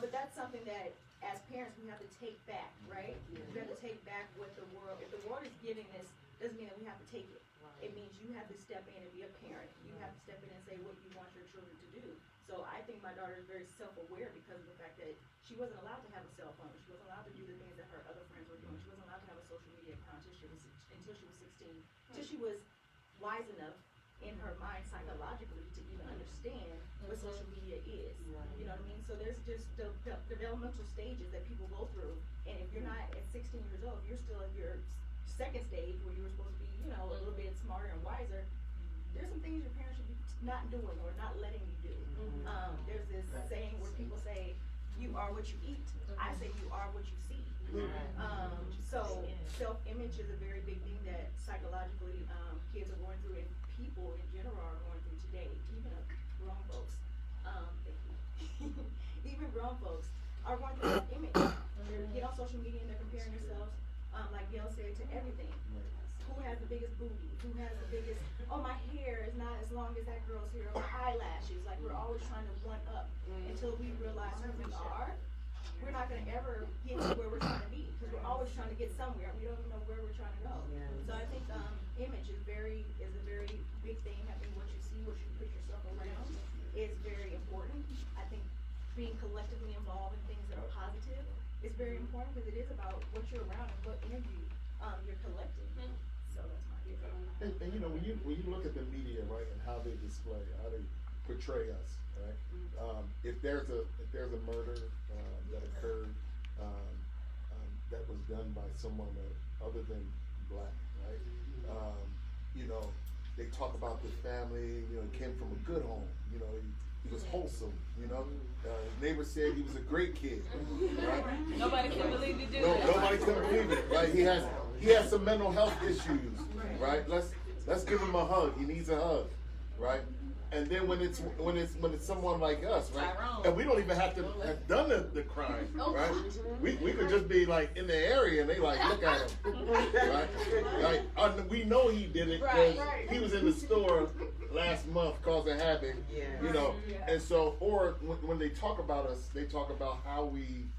But that's something that, as parents, we have to take back, right? We have to take back what the world. If the world is giving this, doesn't mean that we have to take it. It means you have to step in and be a parent. You have to step in and say what you want your children to do. So I think my daughter is very self-aware because of the fact that she wasn't allowed to have a cell phone. She wasn't allowed to do the things that her other friends were doing. She wasn't allowed to have a social media account until she was 16. Until she was wise enough in her mind psychologically to even understand what social media is. You know what I mean? So there's just the developmental stages that people go through. And if you're not at 16 years old, if you're still at your second stage where you were supposed to be, a little bit smarter and wiser, there's some things your parents should be not doing or not letting you do. There's this saying where people say, you are what you eat. I say you are what you see. So self-image is a very big thing that psychologically kids are going through and people in general are going through today, even grown folks. Even grown folks are going through self-image. They get on social media and they're comparing themselves, like Gail said, to everything. Who has the biggest booty? Who has the biggest, my hair is not as long as that girl's hair, or my eyelashes. Like, we're always trying to one up until we realize who we are. We're not going to ever get to where we're trying to be because we're always trying to get somewhere. We don't even know where we're trying to go. So I think image is a very big thing. I think what you see, what you put yourself around is very important. I think being collectively involved in things that are positive is very important because it is about what you're around and what energy you're collecting. So that's my gift. And you know, when you look at the media, right, and how they display, how they portray us, right? If there's a murder that occurred that was done by someone other than black, right? You know, they talk about the family. You know, he came from a good home. You know, he was wholesome. You know, his neighbor said he was a great kid. Right? Nobody can believe he did No, that. nobody can believe it. Right? He has some mental health issues. Right? Let's give him a hug. He needs a hug. Right? And then when it's someone like us, right? And we don't even have to have done the crime, right? We could just be like in the area and they like look at him, right? Like we know he did it because he was in the store last month causing havoc, you know. And so, or when they talk about us, they talk about how we've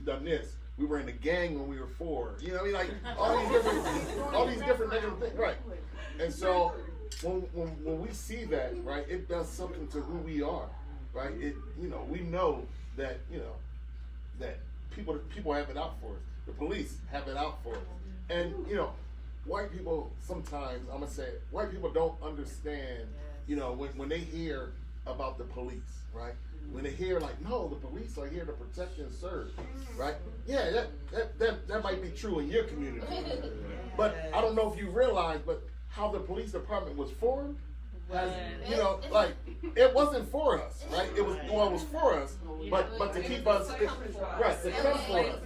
done this. We were in a gang when we were 4. You know what I mean? Like all these different negative things, right? And so when we see that, right, it does something to who we are, right? It, you know, we know that, you know, that people have it out for us. The police have it out for us. And, you know, white people sometimes, I'm gonna say it, white people don't understand, you know, when they hear about the police, right? When they hear like, no, the police are here to protect and serve, right? Yeah, that might be true in your community. But I don't know if you realize, but how the police department was formed, you know, like it wasn't for us, right? It was for us, but to keep us, right, to come for us.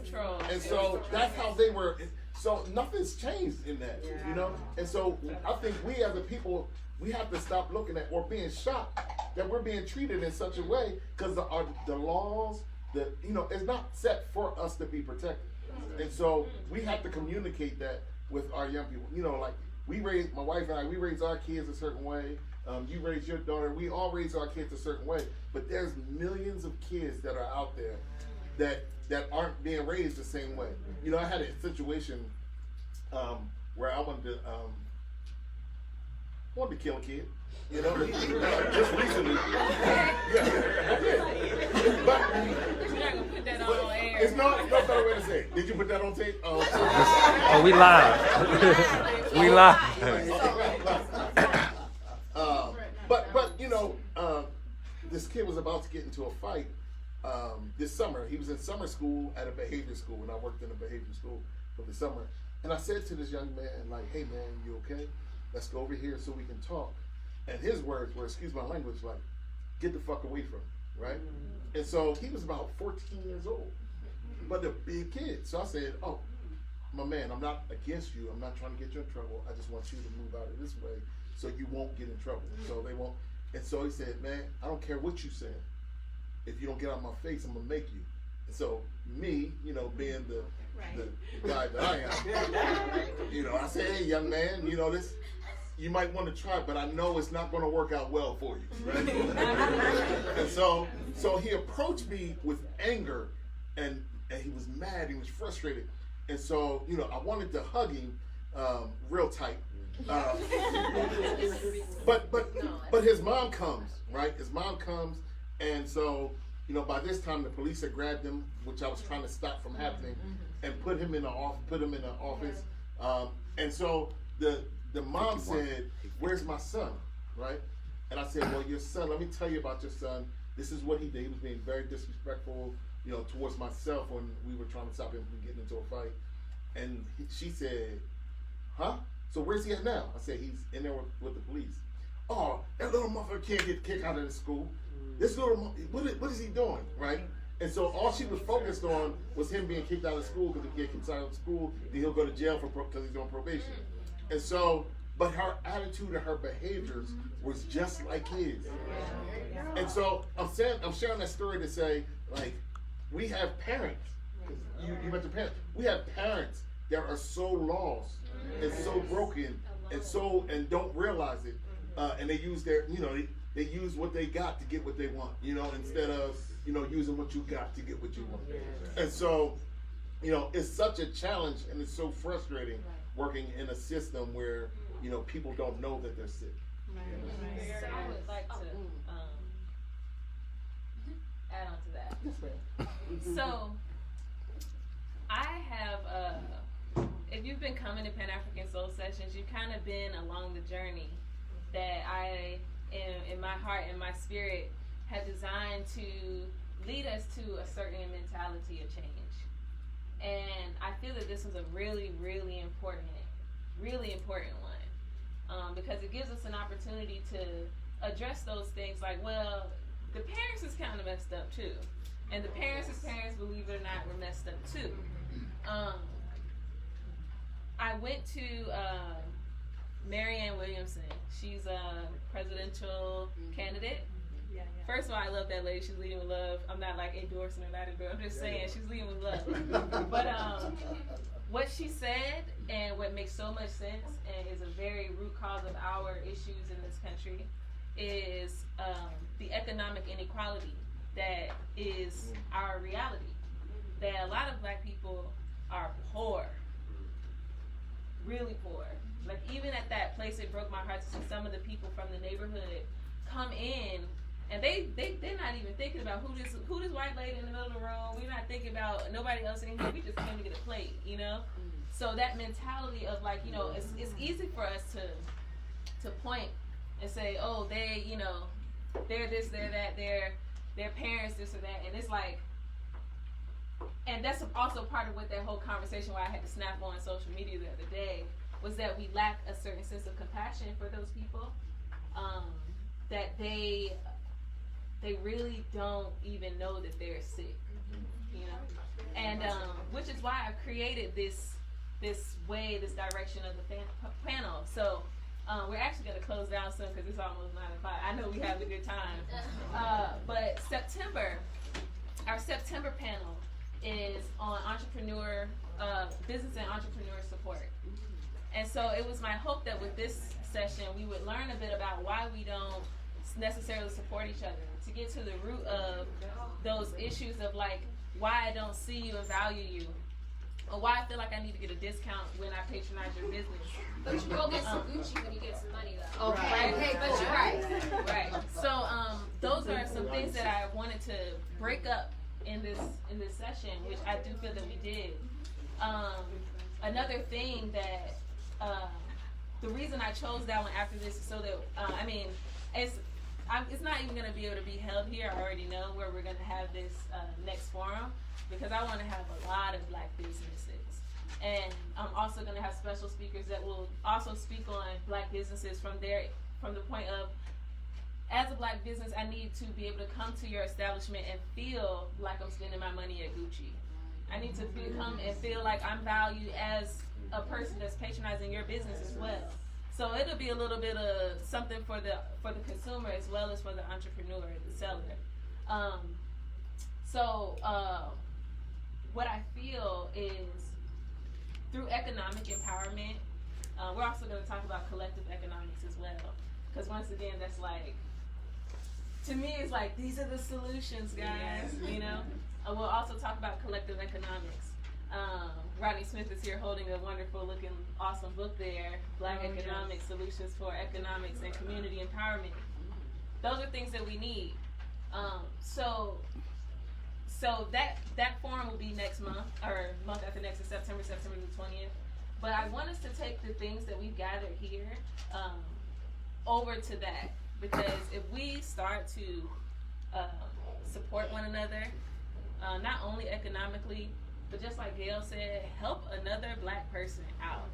And so that's how they were. So nothing's changed in that, you know. And so I think we as a people, we have to stop looking at or being shocked that we're being treated in such a way because the laws, you know, it's not set for us to be protected. And so we have to communicate that with our young people. You know, like my wife and I, we raise our kids a certain way. You raise your daughter. We all raise our kids a certain way. But there's millions of kids that are out there that aren't being raised the same way. You know, I had a situation where I wanted to kill a kid. You know, just recently. But you're not gonna put that on air. It's no better way to say it. Did you put that on tape? Oh, we live. We live. But you know, this kid was about to get into a fight this summer. He was in summer school at a behavior school, and I worked in a behavior school for the summer. And I said to this young man, like, hey man, you okay? Let's go over here so we can talk. And his words were, excuse my language, like, get the fuck away from him, right? And so he was about 14 years old, but a big kid. So I said, oh, my man, I'm not against you. I'm not trying to get you in trouble. I just want you to move out of this way so you won't get in trouble. So they won't. And so he said, man, I don't care what you say. If you don't get out of my face, I'm gonna make you. And so me, you know, being the guy that I am, you know, I said, hey, young man, you know, this, you might want to try, but I know it's not going to work out well for you, right? And so he approached me with anger, and he was mad, he was frustrated. And so, you know, I wanted to hug him real tight. But his mom comes, right? His mom comes, and so, you know, by this time the police had grabbed him, which I was trying to stop from happening, and put him in the office. And so the mom said, where's my son, right? And I said, well, your son, let me tell you about your son. This is what he did. He was being very disrespectful, you know, towards myself when we were trying to stop him from getting into a fight. And she said, huh? So where's he at now? I said, he's in there with the police. Oh, that little motherfucker can't get kicked out of the school. This little, what is he doing, right? And so all she was focused on was him being kicked out of school, because if he gets kicked out of school, then he'll go to jail because he's on probation. And so, but her attitude and her behaviors was just like his. And so I'm sharing that story to say, like, we have parents. You mentioned parents. We have parents that are so lost and so broken and don't realize it, and they use their, you know, they use what they got to get what they want, you know, instead of, you know, using what you got to get what you want. And so, you know, it's such a challenge, and it's so frustrating working in a system where, you know, people don't know that they're sick. So I would like to add on to that. So I have if you've been coming to Pan-African Soul Sessions, you've kind of been along the journey that I, in my heart and my spirit, have designed to lead us to a certain mentality of change. And I feel that this was a really, really important one, because it gives us an opportunity to address those things like, well, the parents is kind of messed up too. And the parents' parents, believe it or not, were messed up too. I went to Marianne Williamson. She's a presidential candidate. Yeah. First of all, I love that lady. She's leading with love. I'm not like endorsing her, not endorsing. I'm just saying she's leading with love. But what she said and what makes so much sense and is a very root cause of our issues in this country is the economic inequality that is our reality. That a lot of black people are poor, really poor. Like even at that place, it broke my heart to see some of the people from the neighborhood come in, and they're not even thinking about who this white lady in the middle of the room. We're not thinking about nobody else in here. We just came to get a plate, you know. So that mentality of like, you know, it's easy for us to point and say, oh, they, you know, they're this, they're that, their parents this or that, and it's like, and that's also part of what that whole conversation why I had to snap on social media the other day was that we lack a certain sense of compassion for those people, that they really don't even know that they're sick, you know, and which is why I've created this direction of the panel. So we're actually going to close down soon because it's almost 9 o'clock. I know we have a good time, but our September panel is on business and entrepreneur support. And so it was my hope that with this session we would learn a bit about why we don't necessarily support each other, to get to the root of those issues of like why I don't see you and value you, or why I feel like I need to get a discount when I patronize your business. But you go get some Gucci when you get some money though. Oh, right. Okay, but you're right. Right. So those are some things that I wanted to break up in this session, which I do feel that we did. Another thing that the reason I chose that one after this is so that it's not even going to be able to be held here. I already know where we're going to have this next forum because I want to have a lot of black businesses, and I'm also going to have special speakers that will also speak on black businesses from the point of, as a black business, I need to be able to come to your establishment and feel like I'm spending my money at Gucci. I need to come and feel like I'm valued as a person that's patronizing your business as well. So it'll be a little bit of something for the consumer as well as for the entrepreneur, the seller. What I feel is through economic empowerment, we're also going to talk about collective economics as well. Because once again, that's like, to me, it's like, these are the solutions, guys, you know? We'll also talk about collective economics. Rodney Smith is here holding a wonderful looking, awesome book there, Black Economics, Solutions for Economics and Community Empowerment. Those are things that we need. So that forum will be next month, or month after next is September the 20th. But I want us to take the things that we've gathered here over to that, because if we start to support one another, not only economically, but just like Gail said, help another black person out.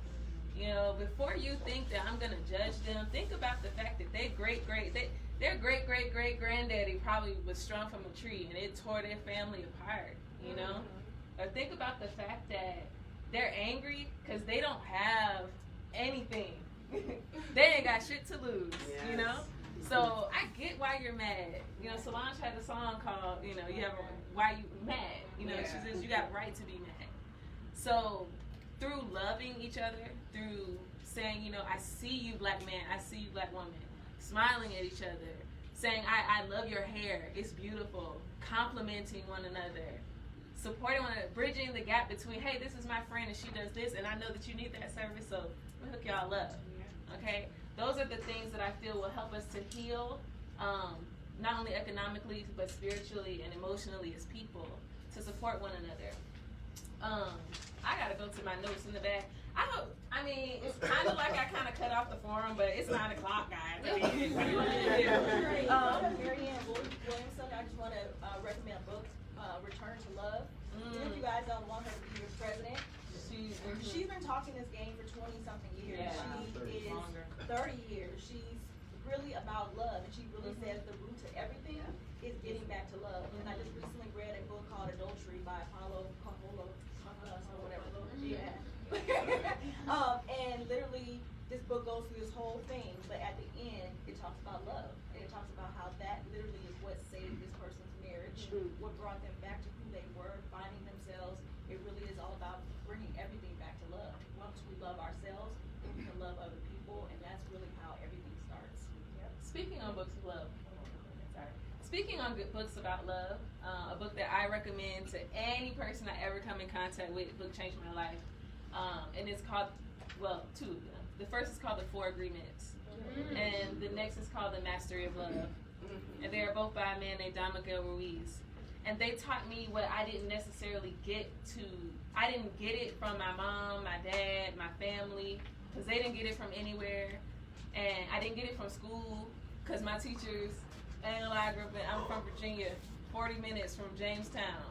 You know, before you think that I'm gonna judge them, think about the fact that their great great granddaddy probably was strung from a tree and it tore their family apart, you know? Or think about the fact that they're angry because they don't have anything. They ain't got shit to lose, you know? So I get why you're mad. You know, Solange had a song called, you know, you have why you mad. You know, she says you got a right to be mad. So through loving each other, through saying, you know, I see you black man, I see you black woman, smiling at each other, saying I love your hair, it's beautiful, complimenting one another, supporting one another, bridging the gap between, hey, this is my friend and she does this and I know that you need that service, so we'll hook y'all up. Okay? Those are the things that I feel will help us to heal, not only economically, but spiritually and emotionally as people, to support one another. I gotta go to my notes in the back. I mean, it's kind of like I kind of cut off the forum, but it's 9 o'clock, guys. I mean, what do you want me to do? Marianne Williamson, I just want to recommend a book, Return to Love. Even if you guys don't want her to be your president, she's been talking this game for 20-something years. Yeah. She is 30 years. She's really about love, and she really says the root to everything is getting back to love. And I just recently read a book called Adultery by Hale or whatever. Yeah. And literally, this book goes through this whole thing, but at the end, it talks about love. And it talks about how that literally is what saved this person's marriage, what brought them back to who they were, finding themselves. It really is all about bringing everything back to love. Once we love ourselves, we can love other people, and that's really how everything starts. Speaking on books of love, speaking on good books about love, a book that I recommend to any person I ever come in contact with, the book changed my life. And it's called, well, 2 of them. The first is called The 4 Agreements, and the next is called The Mastery of Love. And they are both by a man named Don Miguel Ruiz. And they taught me what I didn't necessarily I didn't get it from my mom, my dad, my family, because they didn't get it from anywhere. And I didn't get it from school, because my teachers, I'm from Virginia, 40 minutes from Jamestown,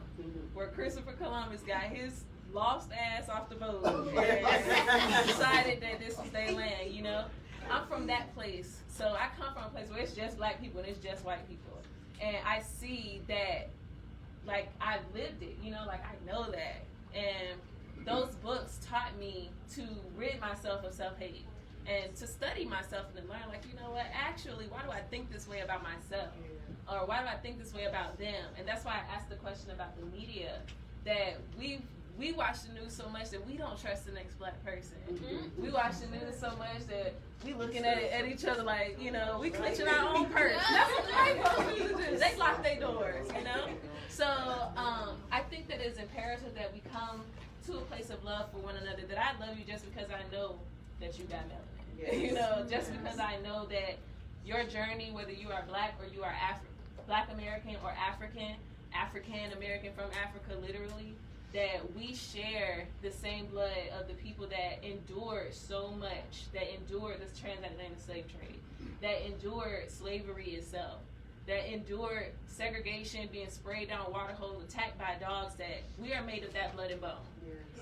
where Christopher Columbus got his lost ass off the boat and decided that this was their land, you know? I'm from that place. So I come from a place where it's just black people and it's just white people. And I see that, like, I've lived it, you know, like I know that. And those books taught me to rid myself of self-hate and to study myself and to learn, like, you know what, actually, why do I think this way about myself? Or why do I think this way about them? And that's why I asked the question about the media, that we watch the news so much that we don't trust the next black person. We watch the news so much that we looking at each other like, you know, we clenching our own purse. That's what the white folks do. They lock their doors, you know? So I think that it's imperative that we come to a place of love for one another, that I love you just because I know that you got melanin. You know, just because I know that your journey, whether you are black or you are Black American or African American from Africa, literally, that we share the same blood of the people that endured so much, that endured this transatlantic slave trade, that endured slavery itself, that endured segregation, being sprayed down water holes, attacked by dogs, that we are made of that blood and bone.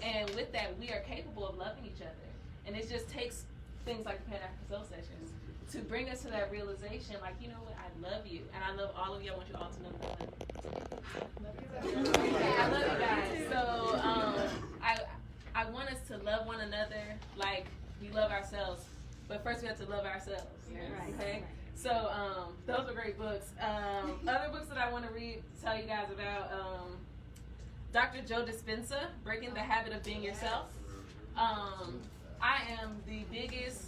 And with that, we are capable of loving each other. And it just takes things like the Pan-African Soul Sessions to bring us to that realization, like, you know what, I love you, and I love all of you. I want you all to know that I love you. I love you guys. So I want us to love one another like we love ourselves, but first we have to love ourselves. Okay? So those are great books. Other books that I want to read, tell you guys about, Dr. Joe Dispenza, Breaking the Habit of Being Yourself. I am the biggest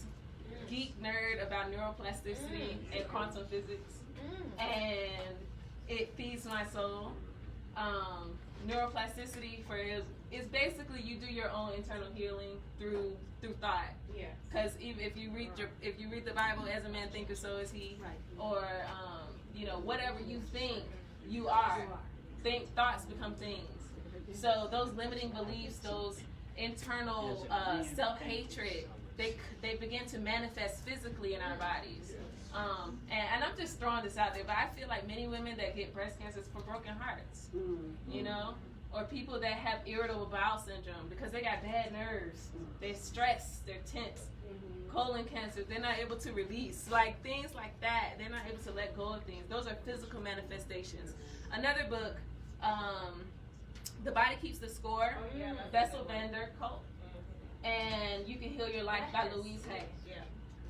geek nerd about neuroplasticity and quantum physics, and it feeds my soul. Neuroplasticity is basically you do your own internal healing through thought. Because even if you read the Bible, as a man thinketh, so is he. Or you know, whatever you think, you are. Thoughts become things. So those limiting beliefs, those internal self-hatred, they begin to manifest physically in our bodies. And I'm just throwing this out there, but I feel like many women that get breast cancer is from broken hearts, you know, or people that have irritable bowel syndrome because they got bad nerves, they're stressed, they're tense, colon cancer, they're not able to release, like things like that, they're not able to let go of things. Those are physical manifestations. Another book, The Body Keeps the Score, Bessel van der Kolk, and You Can Heal Your Life by Louise Hay.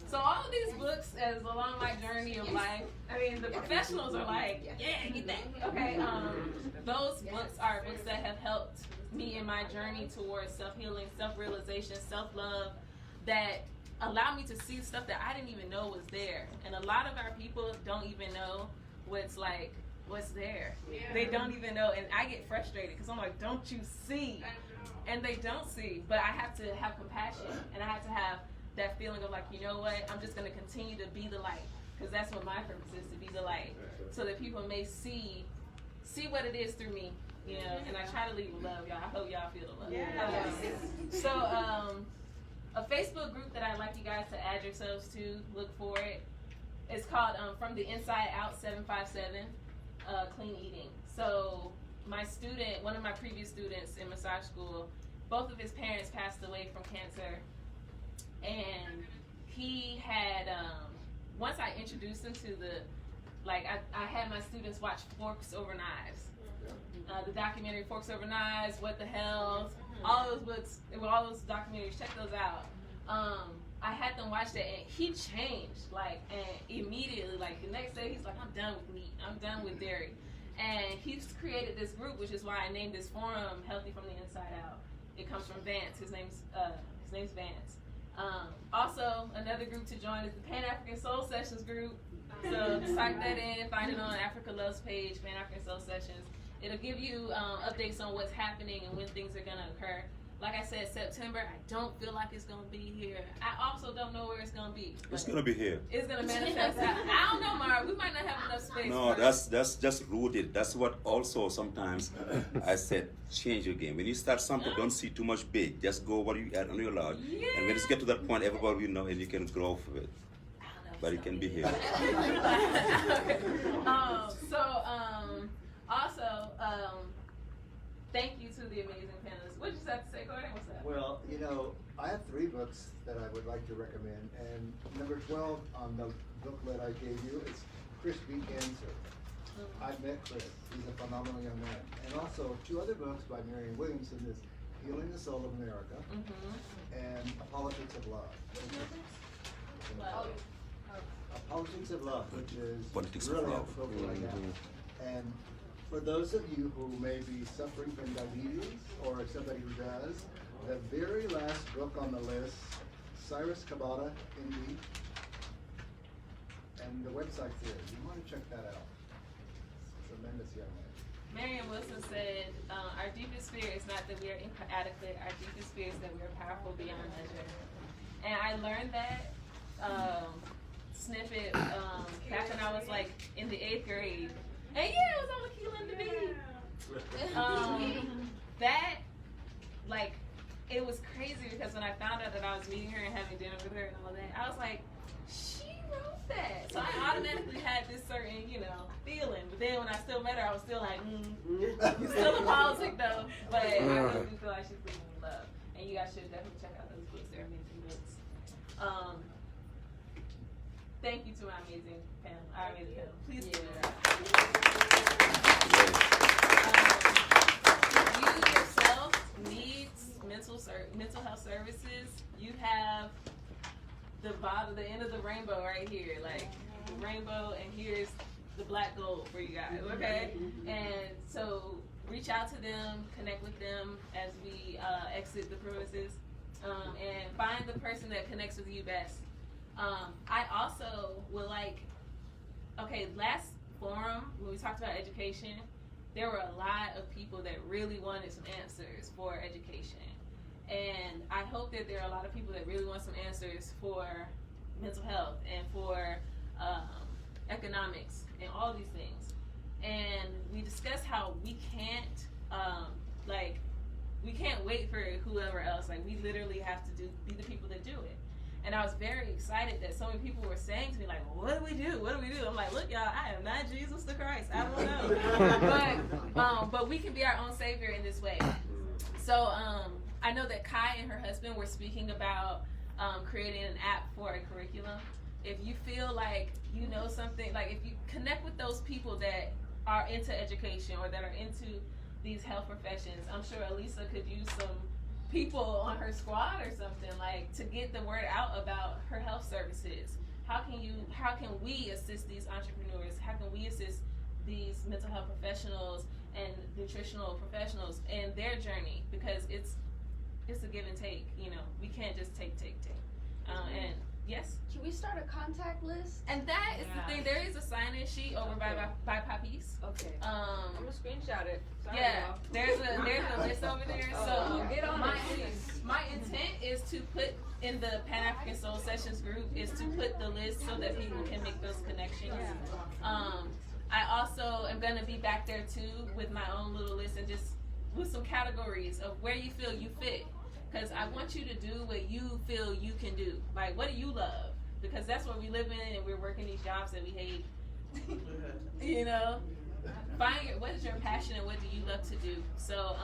So all of these books, as along my journey of life, I mean, the professionals are like, yeah, get that. Okay, those books are books that have helped me in my journey towards self-healing, self-realization, self-love, that allow me to see stuff that I didn't even know was there. And a lot of our people don't even know what's there. They don't even know, and I get frustrated because I'm like, don't you see? And they don't see, but I have to have compassion, and I have to have that feeling of like, you know what, I'm just going to continue to be the light, because that's what my purpose is, to be the light, so that people may see what it is through me, you know, and I try to lead with love, y'all. I hope y'all feel the love. So a Facebook group that I'd like you guys to add yourselves to. Look for it. It's called From the Inside Out 757 Clean Eating. So my student, one of my previous students in massage school, both of his parents passed away from cancer, and he had once I introduced him to I had my students watch Forks Over Knives, the documentary Forks Over Knives, What the Hell, all those books, all those documentaries, check those out. I had them watch that, and he changed, and immediately, the next day, he's like, I'm done with meat, I'm done with dairy. And he's created this group, which is why I named this forum Healthy from the Inside Out. It comes from Vance, his name's Vance. Also, another group to join is the Pan-African Soul Sessions group. So just type that in, find it on Africa Loves page, Pan-African Soul Sessions. It'll give you updates on what's happening and when things are gonna occur. Like I said, September, I don't feel like it's gonna be here. I also don't know where it's gonna be. It's gonna be here. It's gonna manifest out. I don't know, Mara. We might not have enough space. No, that's just rooted. That's what also sometimes I said, change your game. When you start something, don't see too much big. Just go what you add on your log. Yeah. And when it's get to that point, everybody will know and you can grow off of it. But it can be here. Thank you to the amazing panelists. What did you have to say, Gordon? What's that? Well, I have 3 books that I would like to recommend, and number 12 on the booklet I gave you is Chris Beat Cancer. I've met Chris. He's a phenomenal young man. And also 2 other books by Marianne Williamson is Healing the Soul of America and A Politics of Love. A Politics of Love, which is really appropriate right now. And for those of you who may be suffering from diabetes, or somebody who does, the very last book on the list, Cyrus Kabata, MD, and the website's there. You want to check that out. Tremendous young man. Marianne Williamson said, our deepest fear is not that we are inadequate, our deepest fear is that we are powerful beyond measure. And I learned that snippet back when I was in the 8th grade. And yeah, it was on Aquila and the Bee. It was crazy because when I found out that I was meeting her and having dinner with her and all that, I was like, she wrote that. So I automatically had this certain, feeling. But then when I still met her, I was still like, you're still in politics though. But I really do feel like she's bringing me love. And you guys should definitely check out those books. They're amazing books. Thank you to our amazing panel. Please give it up. If you yourself need mental health services, you have the end of the rainbow right here. The rainbow, and here's the black gold for you guys, okay? And so reach out to them, connect with them as we exit the premises, and find the person that connects with you best. I also would last forum, when we talked about education, there were a lot of people that really wanted some answers for education. And I hope that there are a lot of people that really want some answers for mental health and for economics and all these things. And we discussed how we can't wait for whoever else. We literally have to be the people that do it. And I was very excited that so many people were saying to me, well, what do we do? What do we do? I'm like, look, y'all, I am not Jesus the Christ. I don't know. But we can be our own savior in this way. So I know that Kai and her husband were speaking about creating an app for a curriculum. If you feel like you know something, if you connect with those people that are into education or that are into these health professions, I'm sure Elisa could use some people on her squad or something to get the word out about her health services. How can we assist these entrepreneurs? How can we assist these mental health professionals and nutritional professionals in their journey? Because it's a give and take. We can't just take. And yes. Can we start a contact list? And that is the thing. There is a sign-in sheet over by Papis. Okay. I'm gonna screenshot it. Sorry, y'all. There's a list over there. So get on my intent is to put in the Pan-African Soul Sessions group is to put the list so that people can make those connections. I also am gonna be back there too with my own little list and just with some categories of where you feel you fit. Because I want you to do what you feel you can do. Like, what do you love? Because that's what we live in, and we're working these jobs that we hate. You know? Find what is your passion and what do you love to do? So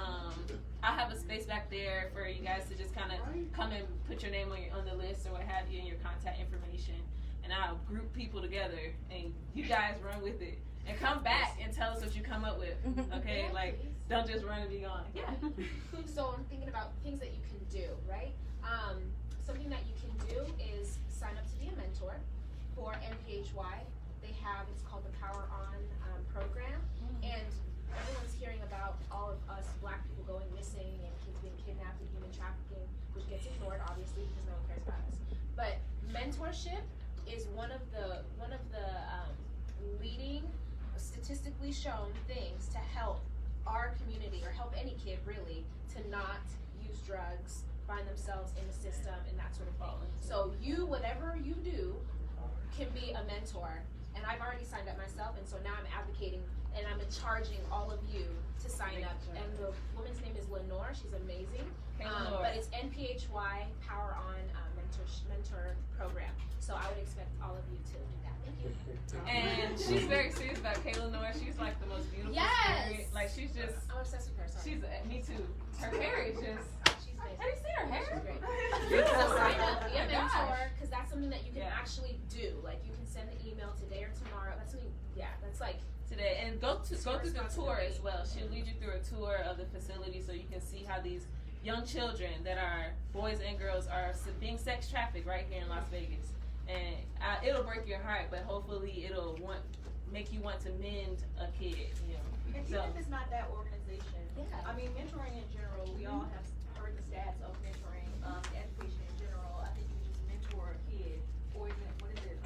I have a space back there for you guys to just kind of come and put your name on the list or what have you, and your contact information, and I'll group people together and you guys run with it and come back and tell us what you come up with. Okay, like don't just run and be gone. Yeah. So I'm thinking about things that you can do, right? Something that you can do is sign up to be a mentor for NPHY. They have, it's called the Power On program, and everyone's hearing about all of us Black people going missing and kids being kidnapped and human trafficking, which gets ignored obviously because no one cares about us. But mentorship is one of the leading, statistically shown things to help our community or help any kid really to not use drugs, find themselves in the system and that sort of thing. So you, whatever you do, can be a mentor. And I've already signed up myself, and so now I'm advocating and I'm charging all of you to sign up. And the woman's name is Lenore. She's amazing. But it's NPHY Power On mentor program. So I would expect all of you to do that. Thank you. And she's very serious about Kayla Lenore. She's like the most beautiful spirit. Like she's just. I'm obsessed with her. Sorry. She's me too. Her hair is just. She's amazing. Have you seen her hair? She's great. So sign up, be a mentor, because that's something that you can actually do. Like you can send an email today or tomorrow. That's something. Yeah, that's like today. And go through the tour as well. She'll lead you through a tour of the facility so you can see how these young children that are boys and girls are being sex trafficked right here in Las Vegas. And it'll break your heart, but hopefully it'll make you want to mend a kid. You know. And even if it's not that organization, I mean, mentoring in general, we all have heard the stats of mentoring, education in general. I think you just mentor a kid, or even, what is it,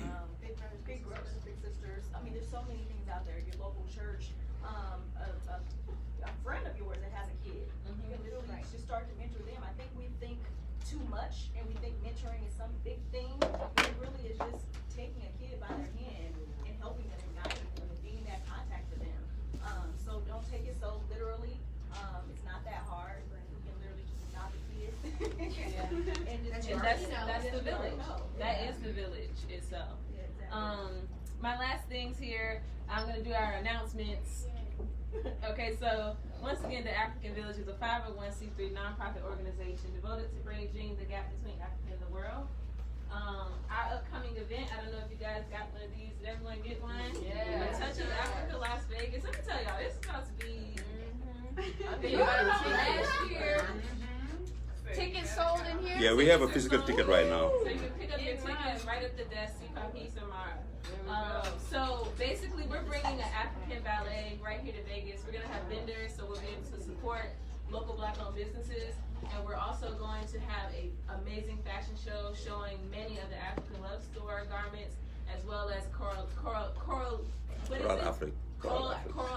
big brothers, big sisters. I mean, there's so many things out there. Your local church, a friend of yours that has a kid, you can literally just start to mentor them. I think we think too much, and we think mentoring is some big thing. But it really is just taking a kid by their hand and helping them and guiding them and being that contact for them. So don't take it so literally. It's not that hard. You can literally just adopt a kid. And that's the village. That is the village itself. My last things here, I'm going to do our announcements. Okay, so once again, the African Village is a 501c3 nonprofit organization devoted to bridging the gap between Africa and the world. Our upcoming event, I don't know if you guys got one of these. Did everyone get one? Yeah. A Touch of Africa, Las Vegas. Let me tell y'all, this is about to be. Last year. Tickets sold in here? Yeah, we have a physical ticket right now. So you can pick up your tickets right at the desk. So basically, we're bringing an African ballet right here to Vegas. We're gonna have vendors, so we'll be able to support local Black-owned businesses, and we're also going to have an amazing fashion show showing many of the African Love Store garments, as well as Coral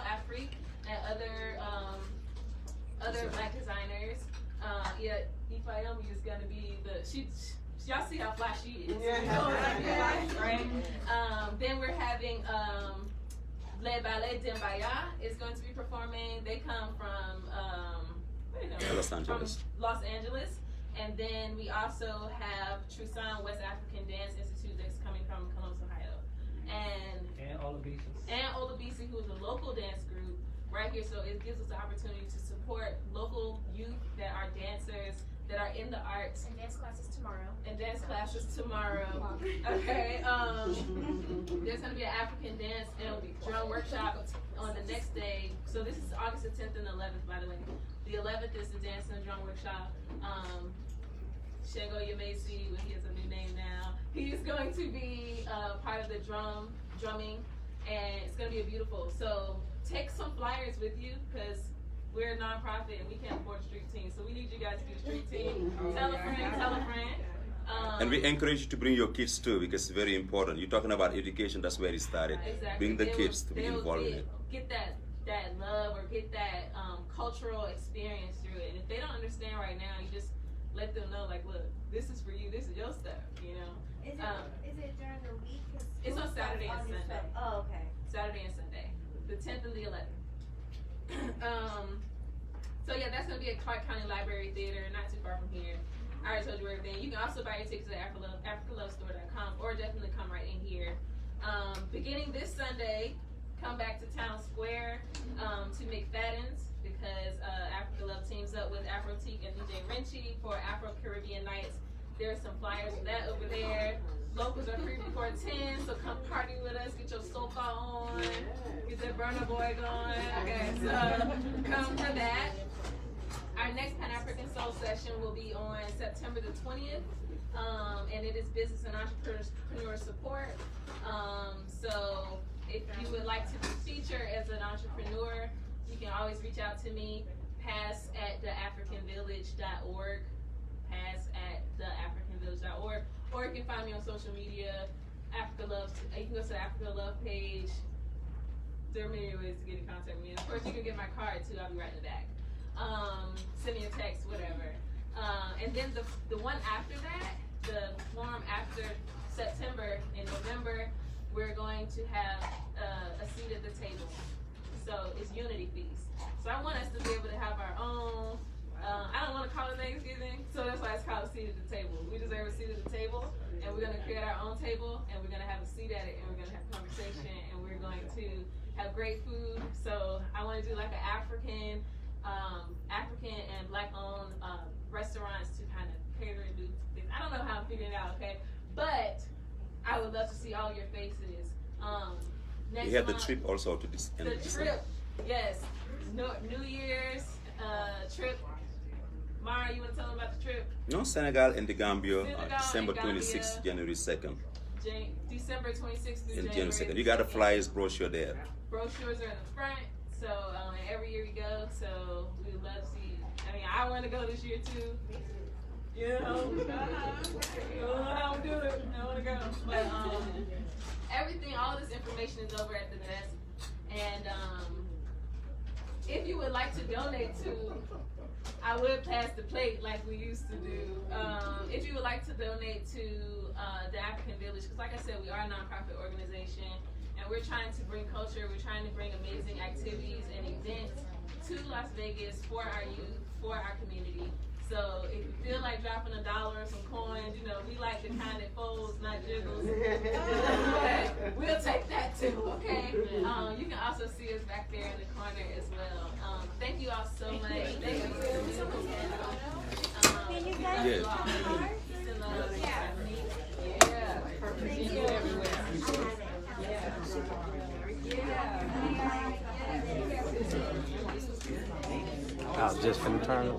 Afrique, and other Black designers. Ifayomi is gonna be y'all see how fly she is. Right? Then we're having Le Ballet d'Embaya is going to be performing. They come from Los Angeles. From Los Angeles. And then we also have Trusan West African Dance Institute that's coming from Columbus, Ohio. And Olabisi, who is a local dance group right here. So it gives us the opportunity to support local youth that are dancers, that are in the arts. And dance classes tomorrow. Okay. There's going to be an African dance and drum workshop on the next day. So this is August the 10th and the 11th, by the way. The 11th is the dance and drum workshop. Shengo Yamesi, he has a new name now. He's going to be part of the drumming, and it's going to be beautiful. So take some flyers with you, because we're a nonprofit and we can't afford a street team. So we need you guys to be a street team. Tell a friend. And we encourage you to bring your kids too, because it's very important. You're talking about education, that's where it started. Exactly. Bring the kids to be involved in it. Get that love, or get that cultural experience through it. And if they don't understand right now, you just let them know, like, look, this is for you, this is your stuff, you know? Is it during the week? It's on Saturday and Sunday. Oh, okay. Saturday and Sunday. The 10th and the 11th. So yeah, that's gonna be be at Clark County Library Theater, not too far from here. I already told you everything. You can also buy your tickets at AfricaLoveStore.com or definitely come right in here. Beginning this Sunday, come back to Town Square to McFadden's because Africa Love teams up with Afrotique and DJ Renchi for Afro-Caribbean Nights. There's some flyers for that over there. Locals are free before 10, so come party with us. Get your soca on. Get that Burna Boy going. Okay, so come for that. Our next Pan-African Soul Session will be on September the 20th, and it is business and entrepreneur support. So if you would like to be featured as an entrepreneur, you can always reach out to me, pass@theafricanvillage.org, pass@theafricanvillage.org, or you can find me on social media, Africa Love. You can go to the Africa Love page. There are many ways to get in contact with me. Of course, you can get my card too. I'll be right in the back. Send me a text, whatever. And then the one after that, the forum after September, in November, we're going to have a seat at the table. So it's Unity Feast. So I want us to be able to have our own, I don't want to call it Thanksgiving, so that's why it's called a seat at the table. We deserve a seat at the table, and we're going to create our own table, and we're going to have a seat at it, and we're going to have conversation, and we're going to have great food. So I want to do like an African and Black-owned restaurants to kind of cater and do things. I don't know how I'm figuring it out, okay? But I would love to see all your faces. Next We have the month, trip also to this. the trip, yes. New Year's trip. Mara, you want to tell them about the trip? No, Senegal and the Gambia, Senegal December and Gambia. 26th, January 2nd. December 26th through And January January 2nd. You got a 2nd. flyers brochure there. Brochures are in the front, so every year we go, so we would love to see. I mean, I want to go this year too. You know, I don't do it. I want to go. But everything, all this information is over at the desk. And if you would like to donate to, I would pass the plate like we used to do. If you would like to donate to the African Village, because like I said, we are a nonprofit organization, and we're trying to bring culture, we're trying to bring amazing activities and events to Las Vegas for our youth, for our community. So if you feel like dropping $1 or some coins, you know, we like the kind that folds, not jiggles. We'll take that too, okay? You can also see us back there in the corner as well. Thank you all so much. Thank you so much. Can you guys I was just finna turn it.